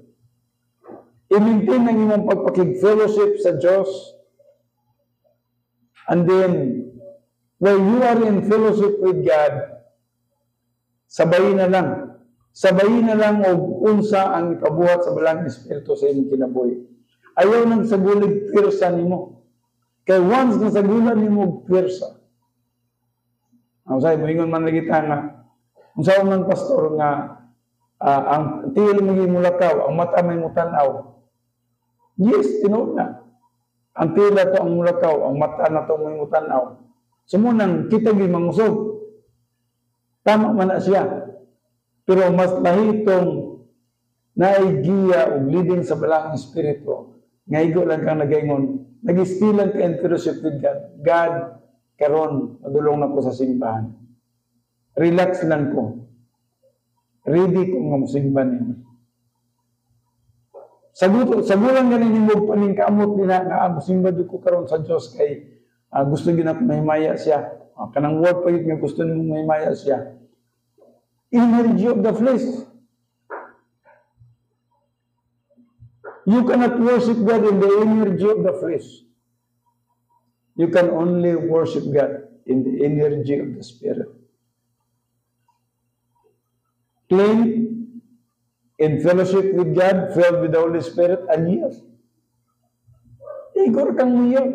I-maintain ang imong pagpakig-fellowship sa Diyos. And then, while you are in fellowship with God, sabayin na lang. Sabayin na lang o unsa ang ikabuhat sa balang Espiritu sa inyong kinabuhi. Ayaw nang sagulig pwersa nimo. Kay once na sagulan nimo pwersa. Ang say moingon man lagi ta nga, unsa man pastor nga ang tiil maging mulakaw, ang mata may mutanaw. Yes, tinuod na. Ang tiil na to ang mulakaw, ang mata na to may mutanaw. Sumunang kita gi mangusog. Tama man na siya. Pero mas lahitong naigiya o leading sa balang espiritu. Ngaygo lang kang nagaingon. Nag-istilan ka in fellowship with God. God, karon madulong na ko sa simbahan. Relax lang ko. Ready ko nga musimba ninyo. Sagulan ganin yung mong paningkamot nila nga ang musimba ko karon sa Diyos kay gusto nyo na mahimaya siya. Kanang word pa nga gusto nyo mahimaya siya. Energy of the flesh. You cannot worship God in the energy of the flesh. You can only worship God in the energy of the Spirit. Clean, in fellowship with God, filled with the Holy Spirit, and yes. Igor kang muyaw.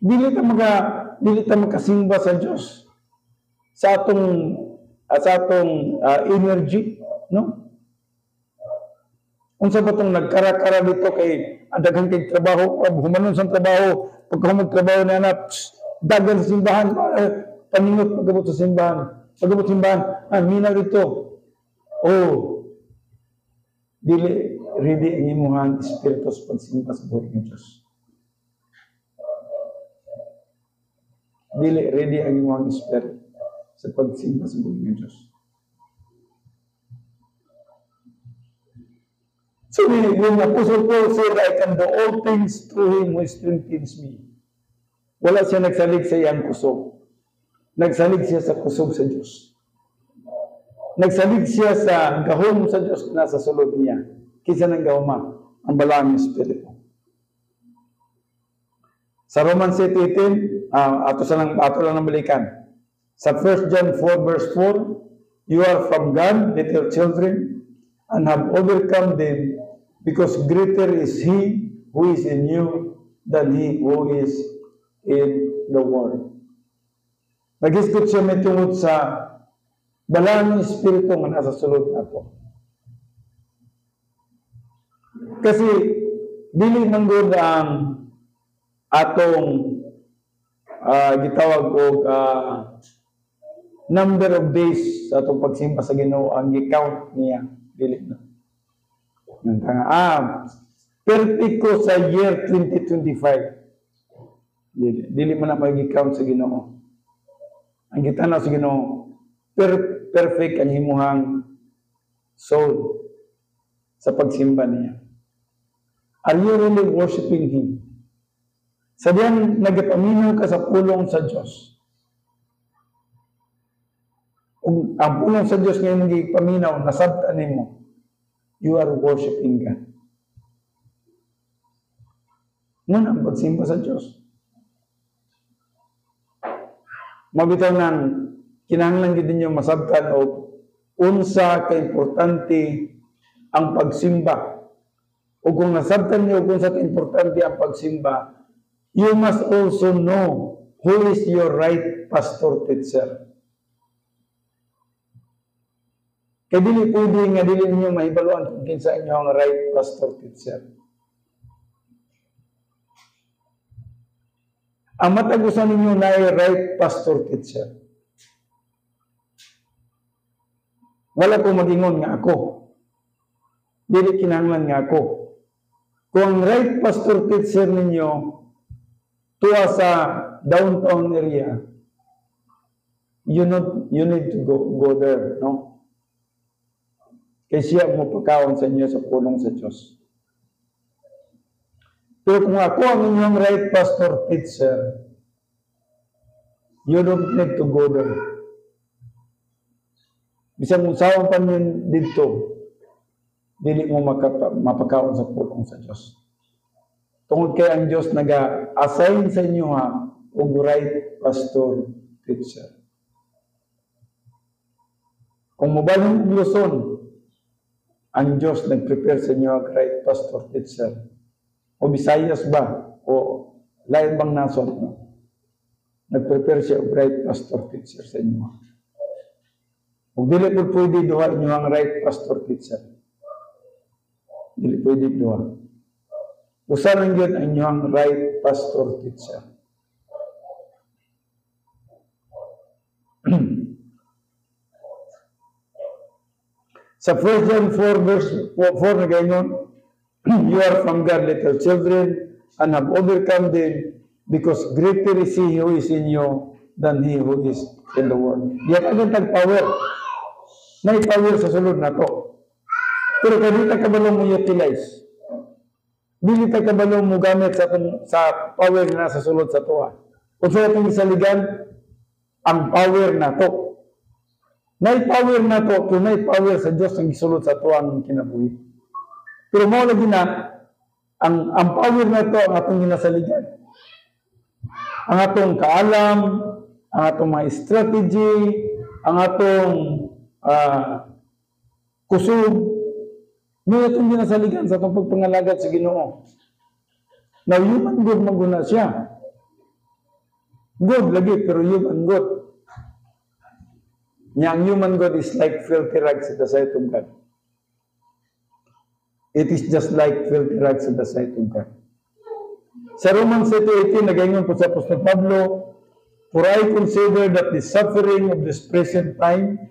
Dili ta makasimba sa Dios sa atong energy, no? Unsa ba tong nagkara-kara dito kay daghang kay trabaho, humanon sa trabaho, pagka trabaho na anak, dagan sa simbahan, paningot pagabot sa simbahan, mina dito. Oh, dili ready ang imuhang espiritu sa pagsimba sa buhay ng Diyos. Dili ready ang imuhang espiritu sa pagsimba sa buhay ng Diyos. So when Apostle Paul said, I can do all things through him who strengthens me. Wala siya nagsalig sa iyang kusog. Nagsalig siya sa kusog sa Diyos. Nagsalig siya sa gahom sa Diyos na nasa sulod niya. Kisa ng gahoma, ang balang espiritu. Sa Romans 8:18, ato lang nabalikan. Sa 1 John 4 verse 4, you are from God, little children, and have overcome them, because greater is He who is in you than he who is in the world. Nag-isgot siya may tungod sa balang espiritu nga nasa sulod nato. Kasi dili manggod ang atong gitawag og number of days sa atong pagsimba sa Ginoo ang i-count niya. Dili na. Nang perpiko sa year 2025. Dili man na mag-count sa Ginoo. Ang gitanaw sa Ginoo, perfect ang himuhang soul sa pagsimba niya. Are you really worshiping Him? Sa diyan nagapaminaw ka sa pulong sa Diyos. Ang pulong sa Diyos ngayon nagpaminaw, nasabtan mo, you are worshiping God. Muna ang pagsimba sa Diyos. Mabitaw ng kinahanglan gid ninyo masabtan o unsa ka importante ang pagsimba. O kung nasabtan niyo kung sa importante ang pagsimba, you must also know who is your right pastor teacher. Kaya dili pwede nga dili ninyo mahibaluan kung kinsa inyo ang right pastor teacher. Ang matagusan ninyo na ay right pastor teacher. Wala ko mag-ingon nga ako. Dili kinahanglan nga ako. Kung ang right pastor teacher ninyo tuwa sa downtown area, you need to go there, no? Kaya siya mo pagkaon sa inyo sa pulong sa Diyos. Pero kung ako ang inyong right pastor teacher, you don't need to go there. Bisang kung saan pa yun dito, dili mo mapakaon sa pulong sa Diyos. Tungod kay ang Diyos nag-assign sa inyo og right pastor teacher. Kung mabalong Luzon, ang Diyos nag-prepare sa inyo ang right pastor teacher. O Visayas ba? O lain bang nason? nag-prepare siya og right pastor teacher sa inyo. Ug dili po pwede duha inyo ang right pastor teacher. Dili pwede duha. Usa lang yun ang inyong right pastor teacher. Sa 1 John 4 verse 4 na ganyan, you are from God, little children, and have overcome them, because greater is He who is in you than he who is in the world. Diyan agad tag-power. May-power sa sulod na to. Pero kung di ta kabalong mo utilize, dili ta kabalong mo gamit sa power na sa sulod sa to. Kung sa itong isaligan, ang power na to. May power na to, kung may power sa Diyos ang gisulod sa to ang kinabuhi. Pero mao lagi na, ang power na to ang atong ginasaligan. Ang atong kaalam, ang atong mga strategy, ang atong kusog, may atong ginasaligan sa atong pagpangalagat sa Ginoo. Now, human good maguna siya. Good lagi, pero human good. Ang human good is like filthy rags at the sight of God. It is just like filthy rags at the sight of God. Sa Romans 8:18, nagayon po sa Apostol Pablo, for I consider that the suffering of this present time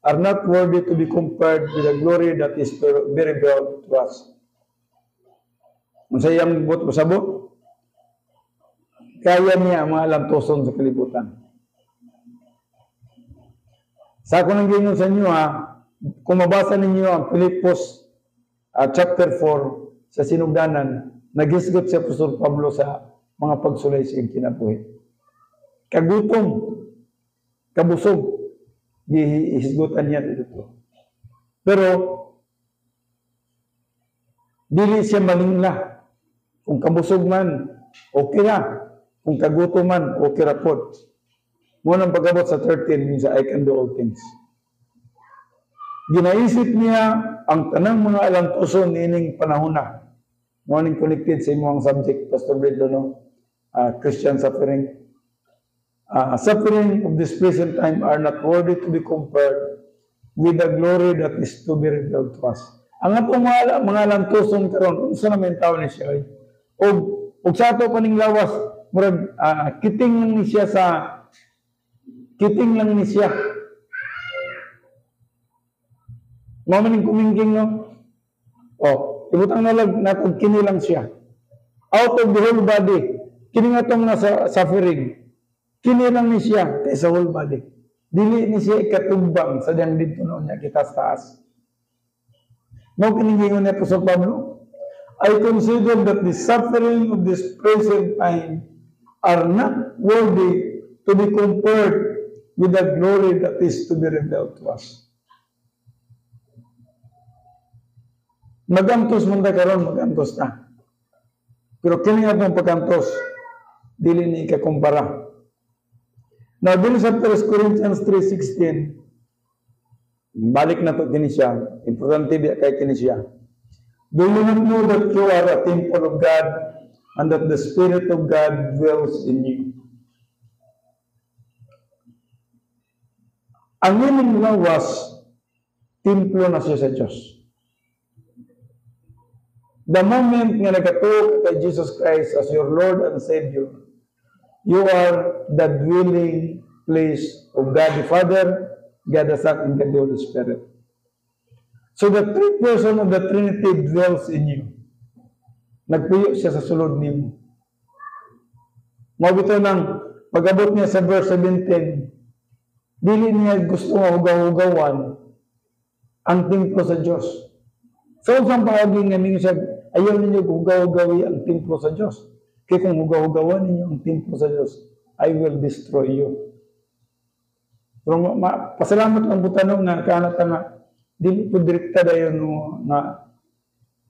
are not worthy to be compared with the glory that is very revealed to us. Kung sa iyang buot pasabot, kaya niya ang mga lantoson sa kalibutan. Sa ako nang gingon sa inyo kung mabasa ninyo ang Filipos chapter 4 sa sinugdanan, nagisgot si Apostol Pablo sa mga pagsulay sa kinabuhi. Kagutom, kabusog, gihisgutan niya dito. Pero, dili siya malingla. Kung kabusog man, okay na. Kung kagutom man, okay ra pod. Munang pagabot sa 13, means I can do all things. Ginaisip niya ang tanang mga alantoson nining panahon na. Morning connected sa imong subject, Pastor Bredo, no? Christian suffering. Suffering of this present time are not worthy to be compared with the glory that is to be revealed to us. Ang atong mga lantoson karon, unsa na may tawo ni siya? Og sa ato paning lawas, murag kiting lang ni siya sa kiting lang ni siya. Mamaning kumingking, no? Ibutang nalag natag kini lang siya. Out of the whole body, kini nga tong nasa suffering. Kini lang ni siya kay sa whole body. Dili ni siya ikatumbang sa diyang dito noon niya kita sa taas. Mao kini gingon ni Apostol Pablo, I consider that the suffering of this present time are not worthy to be compared with the glory that is to be revealed to us. Magantos man ta karon, magantos ta. Pero kini nga itong pagkantos, dili ni ikakumpara. Now, din sa 1 Corinthians 3:16, balik na to kini siya. Importante biya kay kini siya. Do you not know that you are a temple of God and that the Spirit of God dwells in you? Ang inyong lawas, templo na siya sa Diyos. The moment nga nagatuo kay Jesus Christ as your Lord and Savior, you are the dwelling place of God the Father, God the Son, and God the Holy Spirit. So the third person of the Trinity dwells in you. Nagpuyo siya sa sulod nimo. Mabito ng pag-abot niya sa verse 17, dili niya gusto nga hugaw-hugawan ang templo sa Diyos. So, ang pahaging namin siya, ayaw ninyo hugaw-hugawi ang templo sa Diyos. Kaya kung hugaw-hugawan ninyo ang templo sa Diyos, I will destroy you. Pero pasalamat ang butanong na kanata nga, dili po direkta dayon nga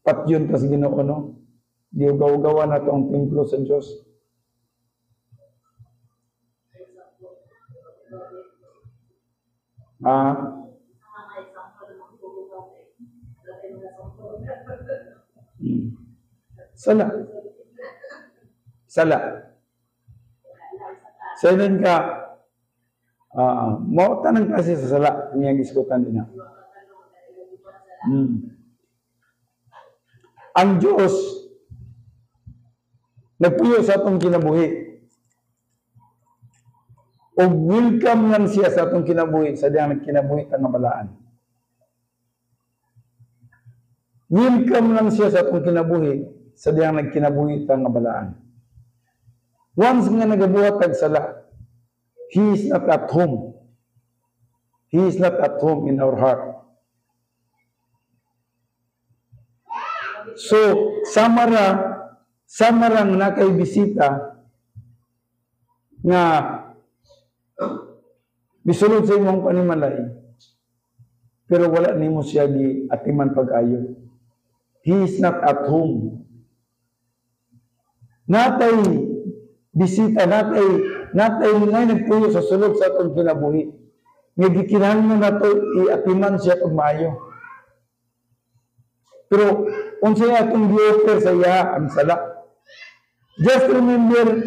patyon tas Ginoo, no? Di hugaw-hugawan na to ang templo sa Diyos. Sala. Silent ka, mo tanang klase sa sala, niyang iskutan din na. Ang Diyos, nagpuyo sa atong kinabuhi. O welcome lang siya sa atong kinabuhi, sa diyang nagkinabuhi ang mabalaan. Welcome lang siya sa atong kinabuhi, sa diyang nagkinabuhi ang mabalaan. Once nga nagabuhat ang sala, He is not at home. He is not at home in our heart. So, samarang nakay bisita nga bisulod sa imong panimalay, pero wala nimo siya gi atiman pag-ayo. He is not at home. Natay bisita, natay nga nagpuyo sa sulod sa atong kinabuhi. Nga gikinahanglan nato i-atiman siya pag maayo. Pero unsay atong gi-offer sa iya ang sala. Just remember,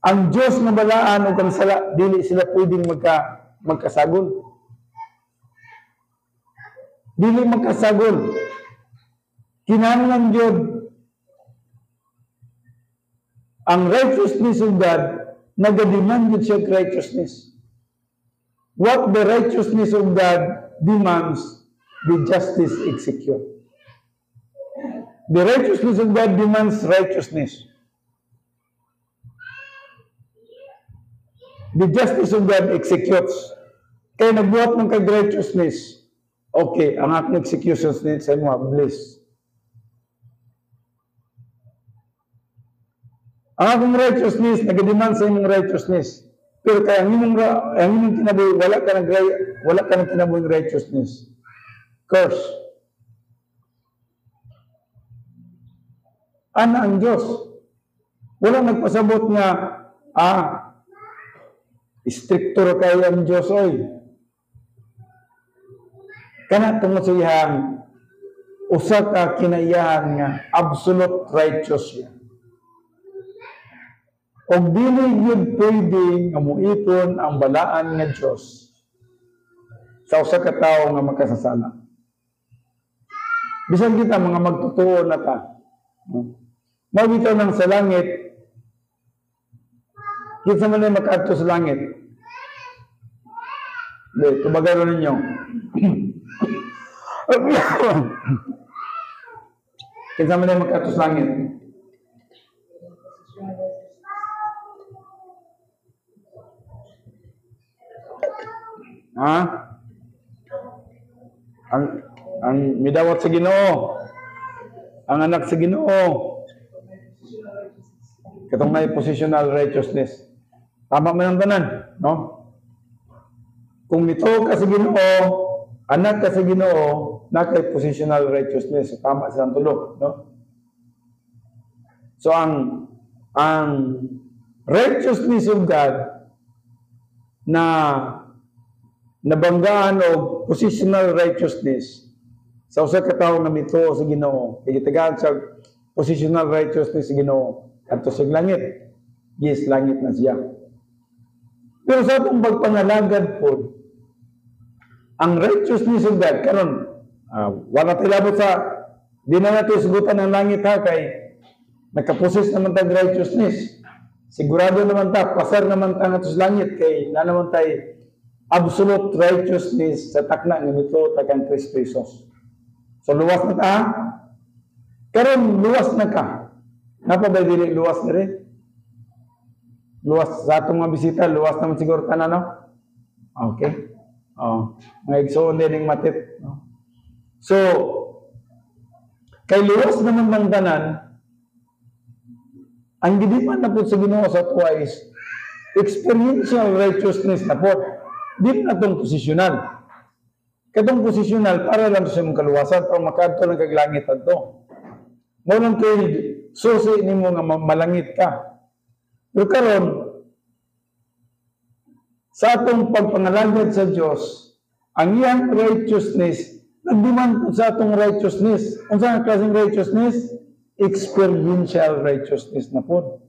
ang Diyos na balaan o ang sala, dili sila pwedeng magkasagol. Dili magkasagol. Kinahanglan Diyod ang righteousness of God, nagademand yun siya righteousness. What the righteousness of God demands, the justice execute. The righteousness of God demands righteousness. The justice of God executes. Kaya nagbuhat ng kag-righteousness, okay, ang aking execution sa mga bliss. Ang akong righteousness, nag-demand sa imong righteousness. Pero kaya ang imong kinabuhi, wala ka ng kinabuhing righteousness. Curse. Ana ang Diyos. Wala nagpasabot nga, strictor kayo ang Diyos, oy. Kana tungod sa iyang usa ka kinaiyahan nga absolute righteous siya. Og dili gyud pwede nga muipon ang balaan nga Dios sa usa ka tawo nga makasasala. Bisan kita mga magtutuo na ta. Mabitaw nang sa langit, kinsa man ay makaadto sa langit. Tubagaron ninyo. Kinsa man ay makaadto sa langit. Ang midawat sa Ginoo, ang anak sa Ginoo, katong may positional righteousness. Tama man ang tanan, no? Kung mito ka sa Ginoo, anak ka sa Ginoo, nakay positional righteousness. Tama silang tulo, no? So ang righteousness of God na nabanggaan o positional righteousness sa usa ka tawo nga mito sa Ginoo, kay gitagaan sa positional righteousness sa Ginoo adto sa langit. Yes, langit na siya. Pero sa atong pagpangalagad po, ang righteousness of God karon wala tayo labot sa di na natin sugutan ng langit ha, kay nakaproses naman tag righteousness. Sigurado naman ta, pasar naman ta nga sa langit, kay na naman tayo absolute righteousness sa takna ng mito tagang Kristo Jesus. So luwas na ta. Karon luwas na ka. Napa ba dili luwas na rin? Luwas sa atong mga bisita, luwas naman siguro tanan, no? Okay. Mga igsoon din ng matit. No? So, kay luwas naman ng tanan, ang gidiman na po sa Ginoo sa tuwa is experiential righteousness na po. Di na itong posisyonal. Katong posisyonal, para lang sa mong kaluwasan, para makadto lang kaglangit ito. Maulang kay susi ni mo nga malangit ka. Pero karon, sa atong pagpangalagad sa Diyos, ang iyang righteousness, nagdemand sa atong righteousness. Kung saan klaseng righteousness? Experiential righteousness na po.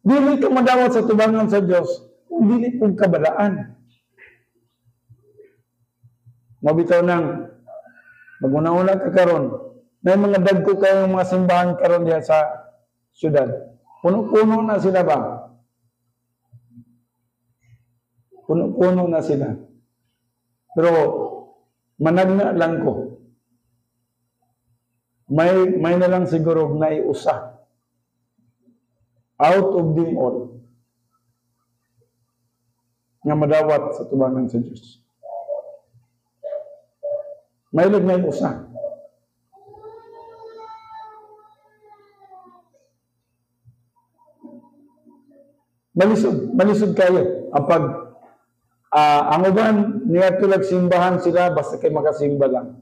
Dili ka madawat sa tubangan sa Dios kung dili pong kabalaan. Mabitaw nang maguna-una ka karon. May mga dagko kayong mga simbahan karon diha sa syudad. Puno-puno na sila ba? Puno-puno na sila. Pero managna lang ko. May na lang siguro na iusa. Out of them all. Nga madawat sa tubangan sa Diyos. May lag na iusa. Malisod kayo. Ang uban, niya tulag simbahan sila, basta kayo makasimba lang.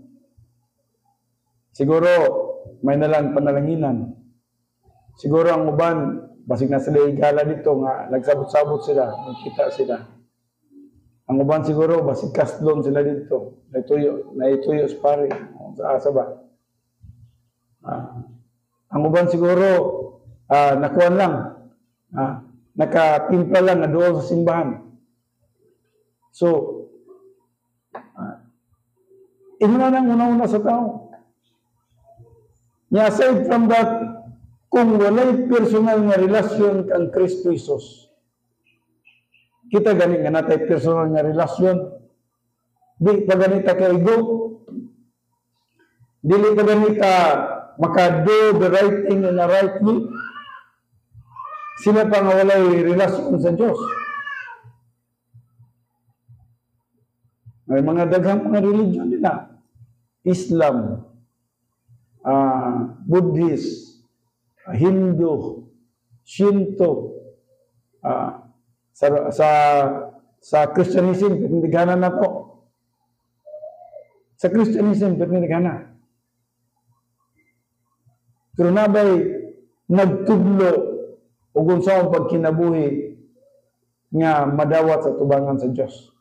Siguro, may nalang panalanginan. Siguro ang uban, basig na sila igala dito nga, nagsabot-sabot sila, nakita sila. Ang uban siguro, basig kastlon sila dito. Naituyo sa pare. Sa asa ba? Ang uban siguro, nakuhan lang. Nakatimpla lang na doon sa simbahan. So, ina nang una-una sa tao. Aside from that, kung walay personal nga relasyon kang Kristo Jesus, kita gani nga natay personal nga relasyon, di pa ganita ka igo, dili pa ganita maka-do the right thing in a right way, sila pa nga walay relasyon sa Diyos. May mga daghang mga religion nila. Islam, Buddhist, Hindu, Shinto, sa Christianism, pinigana na to. Sa Christianism, pinigana. Pero nabay, nagtudlo o kung saan pagkinabuhi nga madawat sa tubangan sa Diyos.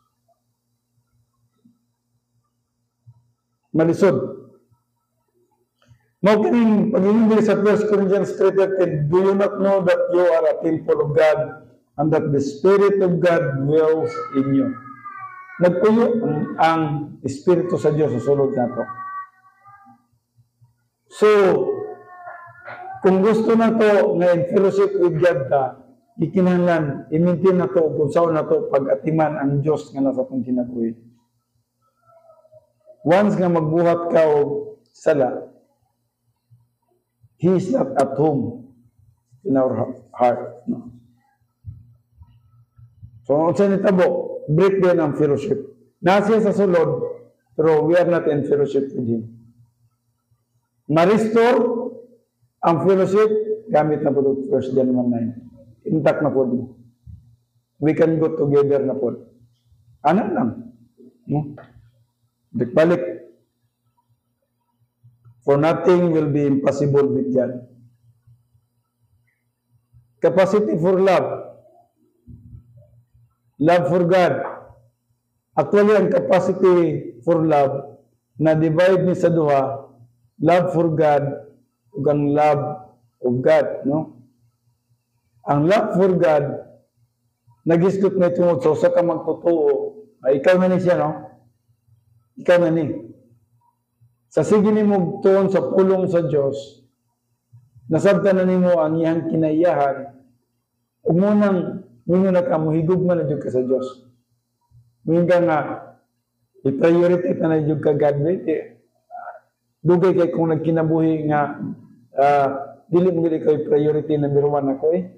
Malisod. Now, pag-iingili sa 1 Corinthians 3:13, do you not know that you are a temple of God and that the Spirit of God dwells in you? Nagpuyo ang Espiritu sa Diyos sa sulod na to. So, kung gusto na to na in fellowship with God ka, ikinahanglan, i-maintain na to, kung saan na to, pag-atiman ang Diyos nga nasa itong kinabuhi. Once nga magbuhat ka o sala, He is not at home in our heart. No? So, sa nitabo, break din ang fellowship. Nasiya sa sulod, pero we are not in fellowship with Him. Ma-restore ang fellowship, gamit na po ito, 1 John 1:9. Intact na po ito. We can go together na po. Ano lang? No? Balik. For nothing will be impossible with God. Capacity for love. Love for God. Actually, ang capacity for love, na-divide ni sa duha, love for God, ug ang love of God. No? Ang love for God, nagisgot na itungod sa ka magtotoo. Ikaw na ni siya, no? Ikaw na ni. Sa sige ni mo tuon sa pulong sa Diyos, nasabtan na nimo ang iyang kinaiyahan, ug munang minyo na ka muhigog man na jud ka sa Diyos. Minyo ka nga i-priority na jud ka God with. Dugay kay kung nagkinabuhi nga dili mo gid kay priority number 1 ako eh.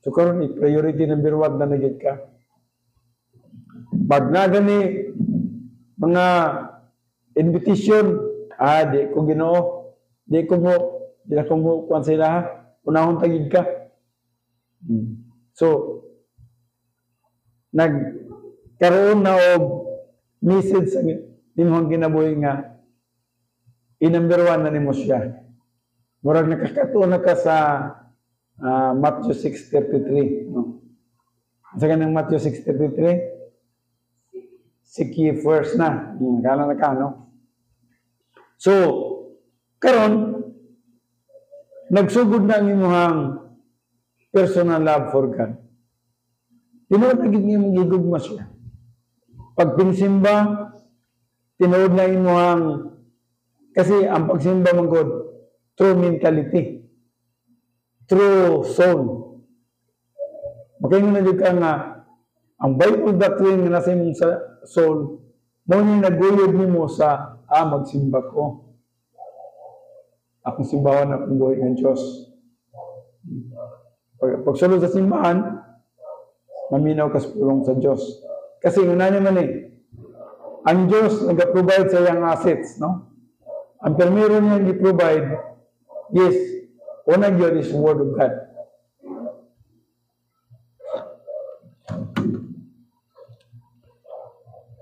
So karon i-priority number 1 na nagid ka. Pag na gani mga invitation, di ko Ginoo, di ko mo kuan sila, unahon tagid ka. So, nagkaroon na og message sa imong kinabuhi nga i-number 1 na nimo siya. Murag nakakatuon na ka sa Matthew 6:33. No? Sa kanang Matthew 6:33, seek ye first na. Kala na ka, no? So, karon nagsugod na ang imuhang personal love for God. Tinuod na gid gigugma siya. Pag pinsimba, tinuod na imuhang kasi ang pagsimba man God, true mentality, true soul. Makaingon na jud ka nga ang Bible doctrine nga nasa imong soul, mo ni naguyod nimo sa magsimba ko. Akong simbahan, akong buhay ng Diyos. Pagsulod sa simbahan, maminaw ka sa pulong sa Diyos. Kasi una naman ang Diyos nag-provide sa iyang assets, no? Ang primero niya i-provide, yes, unang yun is Word of God.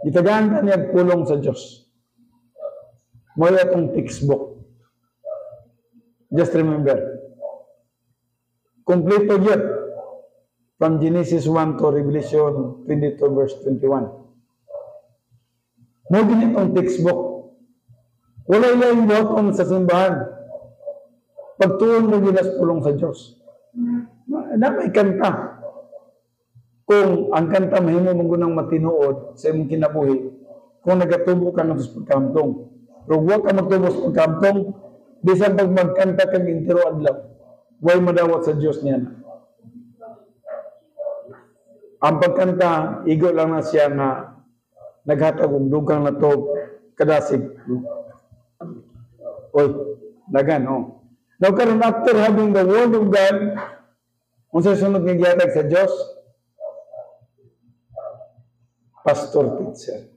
Itagaan ka niya pulong sa Diyos. Mo itong textbook. Just remember, completed yet from Genesis 1 to Revelation 22 verse 21. Mo din itong textbook. Wala ilang buhaton sa simbahan. Pagtuon mo gilas pulong sa Diyos. May kanta. Kung ang kanta mahimo mong gunang matinuod sa imong kinabuhi, kung nagatubo ka ng pagkamtong. Pero huwag ka magtubo sa pagkamtong, bisan pag magkanta kang intiro adlaw, huwag madawat sa Diyos niya. Ang pagkanta, igo lang na siya nga naghatag og dugang na to kadasig. Oy, dagan, Now, karon after having the Word of God, kung sa sunod nga gihatag sa Diyos, pastor teacher.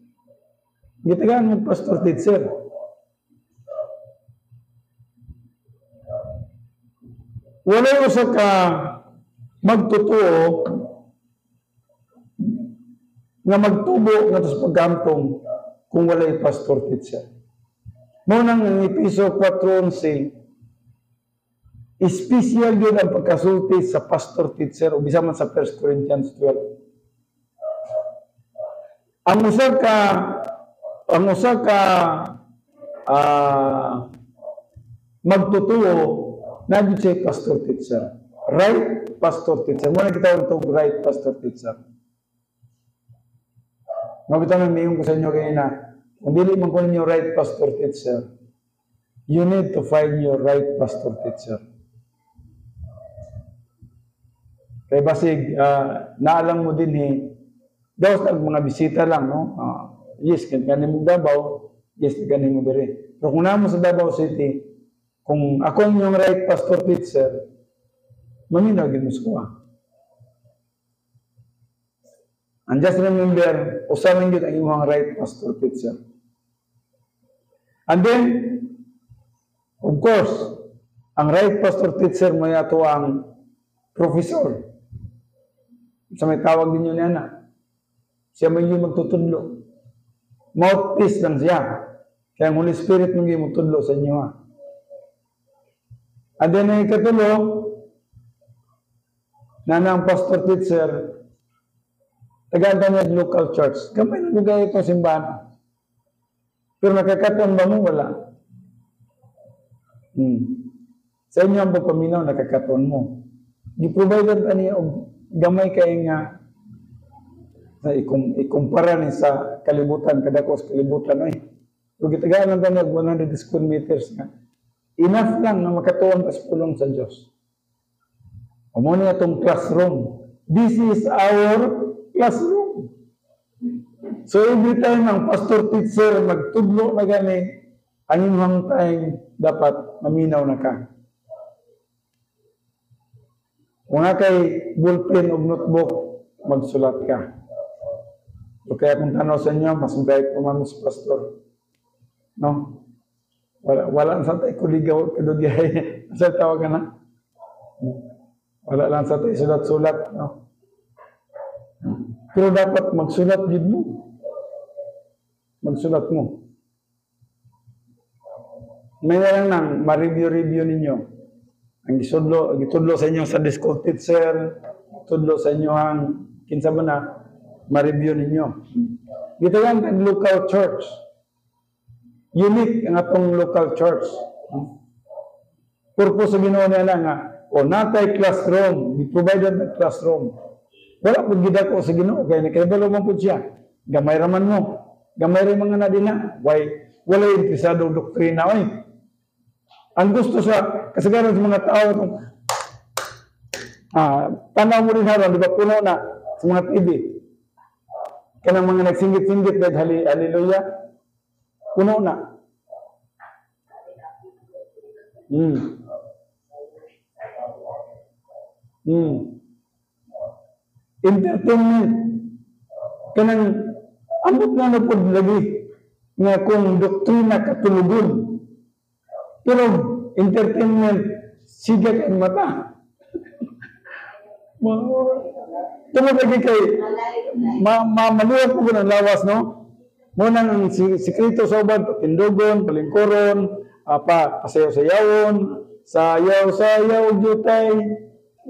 Gitagaan mo pastor teacher. Wala usa ka magtutuo nga magtubo nga sa pagkamtong kung walay pastor teacher. Mao nang ang Episo 4:11 special yun ang pagkasulti sa pastor teacher o bisa man sa 1 Corinthians 12. Ang usa ka magtutuo na di siya pastor teacher. Right pastor teacher. Muna kita itong right pastor teacher. Mabitaw na mayroon ko sa inyo kayo na kung dili man ko ninyo right pastor teacher, you need to find your right pastor teacher. Kaya basig, naalang mo din daw sa mga bisita lang, no? Yes, kanin mo Davao, yes, kanin mo dire. Pero kung naman sa Davao City, kung ako ang yung right pastor teacher, maminaw ginusto ko. And just remember, usamin yun ang imong right pastor teacher. And then, of course, ang right pastor teacher may ato ang professor. Sa may tawag din yun na. Siya may yung magtutudlo. Mouthpiece lang siya. Kaya ang Holy Spirit may yung magtudlo sa inyo. And then ay katulo, na ang pastor teacher, tagaan niya local church. Kamay na lugay itong simbahan. Pero nakakatuan ba mo? Wala. Sa inyo ang pagpaminaw, nakakatuan mo. Di-provide ka niya o gamay kayo nga na ikumpara ni sa kalibutan, kadako sa kalibutan. Kung gitagaan lang tayo 100 square meters nga, enough lang na makatuon sa pulong sa Diyos. Amo niya itong classroom. This is our classroom. So every time ang pastor teacher magtudlo na gani, ang inyong time dapat maminaw na ka. Kung nga kay ballpen o notebook, magsulat ka. So kaya kung tanaw sa inyo, mas bright pa man sa pastor. No? Wala sa tayo kuligaw, kadugay. Sa tawag ka na? Wala lang sa tayo sulat-sulat. No? Pero dapat magsulat din mo. Magsulat mo. May lang nang ma-review ninyo. Ang gitudlo sa inyo sa disco teacher, gitudlo sa inyo ang kinsa ba na, ma-review ninyo. Dito lang ang local church. Unique ang atong local church. Purpose sa Ginoo niya nga, o natay classroom, di-provided na classroom. Wala po gida ko sa Ginoo kay nakahibalo man po siya. Gamay raman mo. Gamay rin mga nadina. Wala interesado doktrina. Oy. Ang gusto sa kasagaran sa mga tao, tanaw mo rin haron, di ba puno na sa mga TV. Kanang mga nagsinggit-singgit dahil hallelujah, puno na. Entertainment. Kanang ambot nga na po lagi nga kung doktrina katulugon. Pero entertainment, siga kang mata. Tungod lagi kay maluwag po ng lawas, no? Muna ang sikrito sa uban, patindogon, palingkoron, pasayaw-sayawon, sayaw-sayaw, jutay,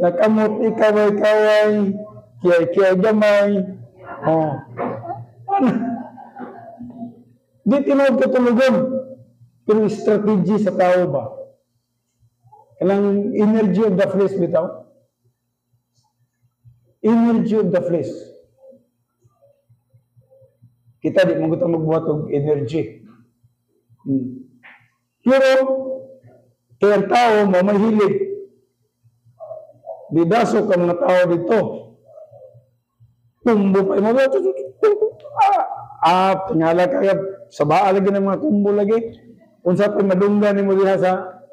nakamot, ikaway-kaway, kiyay-kiyay gamay. Di tinawag katulugon. Pero strategy sa tao ba? Kailang energy of the flesh bitaw. Energy of the flesh. Kita di mo gutang magbuhat og energy. Pero kaya ang tao mamahilig. Didaso ka mga tao dito. Tumbo pa mo tingala kaya sa baa lagi ng mga tumbo lagi. Unsa pa madunggan nimo diha sa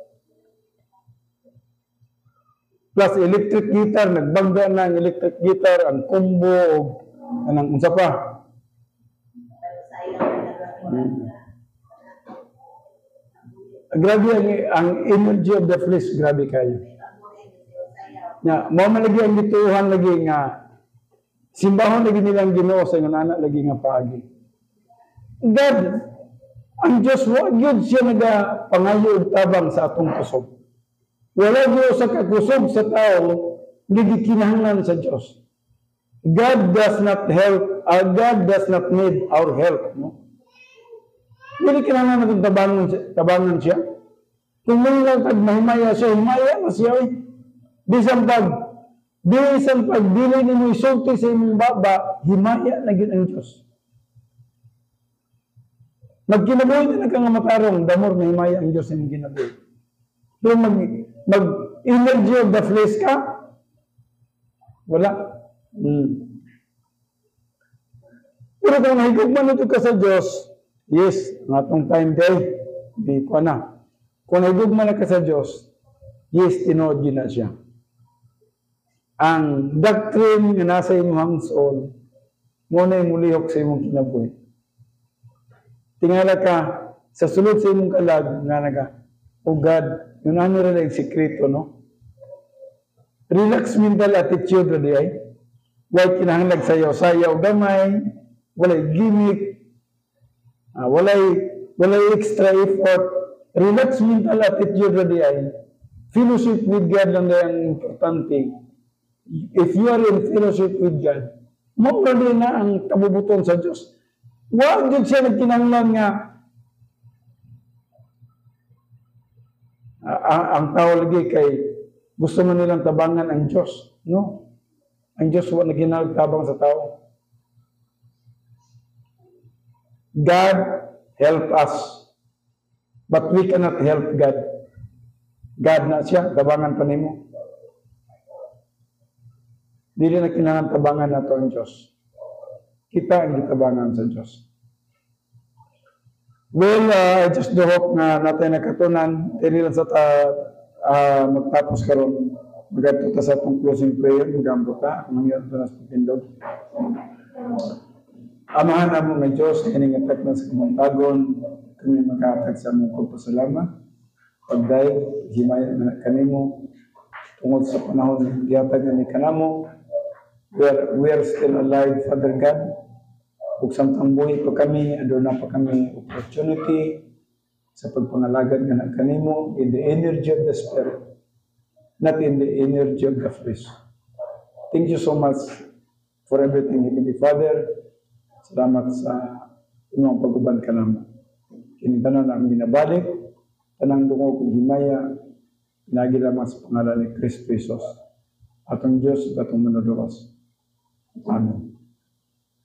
plus electric guitar, nagbangga na ang electric guitar, ang combo, anang unsa pa. Grabe ang energy of the flesh, grabe kayo. Mo lagi ang bituhan lagi nga simbahon lagi nilang Ginoo sa ingon anak lagi nga paagi. God, ang Diyos, wag yun siya nagapangayo og tabang sa atong kusog. Wala Diyos sa kakusog sa tao, hindi kinahanglan sa Diyos. God does not help, God does not need our help. No? Hindi kinahanglan natin tabangan siya. Kung may lang mahimaya siya, himaya na siya. Bisan pag dili ni mo isulti sa imong baba, himaya na gid ang Diyos. Magkinabuhi na nagkangamataraw, damor na himaya ang Diyos yung ginabuhi. So mag-energy of the flesh ka, wala. Pero kung nahigugman ito ka sa Diyos, yes, ang atong time day, di ko na. Kung nahigugman na ka sa Diyos, yes, tinood na siya. Ang doctrine na nasa imong soul, muna yung mulihok sa imong kinabuhi. Tingala ka, sa sulod sa imong kalag, nga naga, oh God, yun ano rin ang sikreto, no? Relax mental attitude, radi ay. Huwag kinahanglag sayaw-sayaw gamay, walay gimmick, walay extra effort. Relax mental attitude, radi ay. Fellowship with God lang ang importante. If you are in fellowship with God, mawala din na ang kabubuton sa Diyos. Huwag din siya nagkinanglan nga ang tao lagi kay gusto man nilang tabangan ang Diyos. No? Ang Diyos huwag naginagtabang sa tao. God help us. But we cannot help God. God na siya, tabangan pa nimo. Dili na kinahanglan tabangan nato ang Diyos. Kita ang gitabangan sa Diyos. Well, I just do hope na natin nakatunan. Dili lang sa magtapos karon. Magato ta sa atong closing prayer. Magambo ta. Mangyari ta na sa pagtindog. Amahan na mo ng Diyos. Kaning atak na sa kumantagon. Kami makaatag sa mong pagpasalamat. Pagday, himay na kanimo. Tungod sa panahon ng gihatag na ni kanamo. We are still alive, Father God. Kung samtang buhay pa kami, aduna pa kami opportunity sa pagpangalagad nga kanimo in the energy of the Spirit, not in the energy of the flesh. Thank you so much for everything, Heavenly Father. Salamat sa inyong pag-uban ka naman. Kinitanan na ang binabalik, tanang dungo kong himaya, Pinagi lamang sa pangalan ni Kristo Jesus. Atong Diyos, atong Manuluwas. Amen.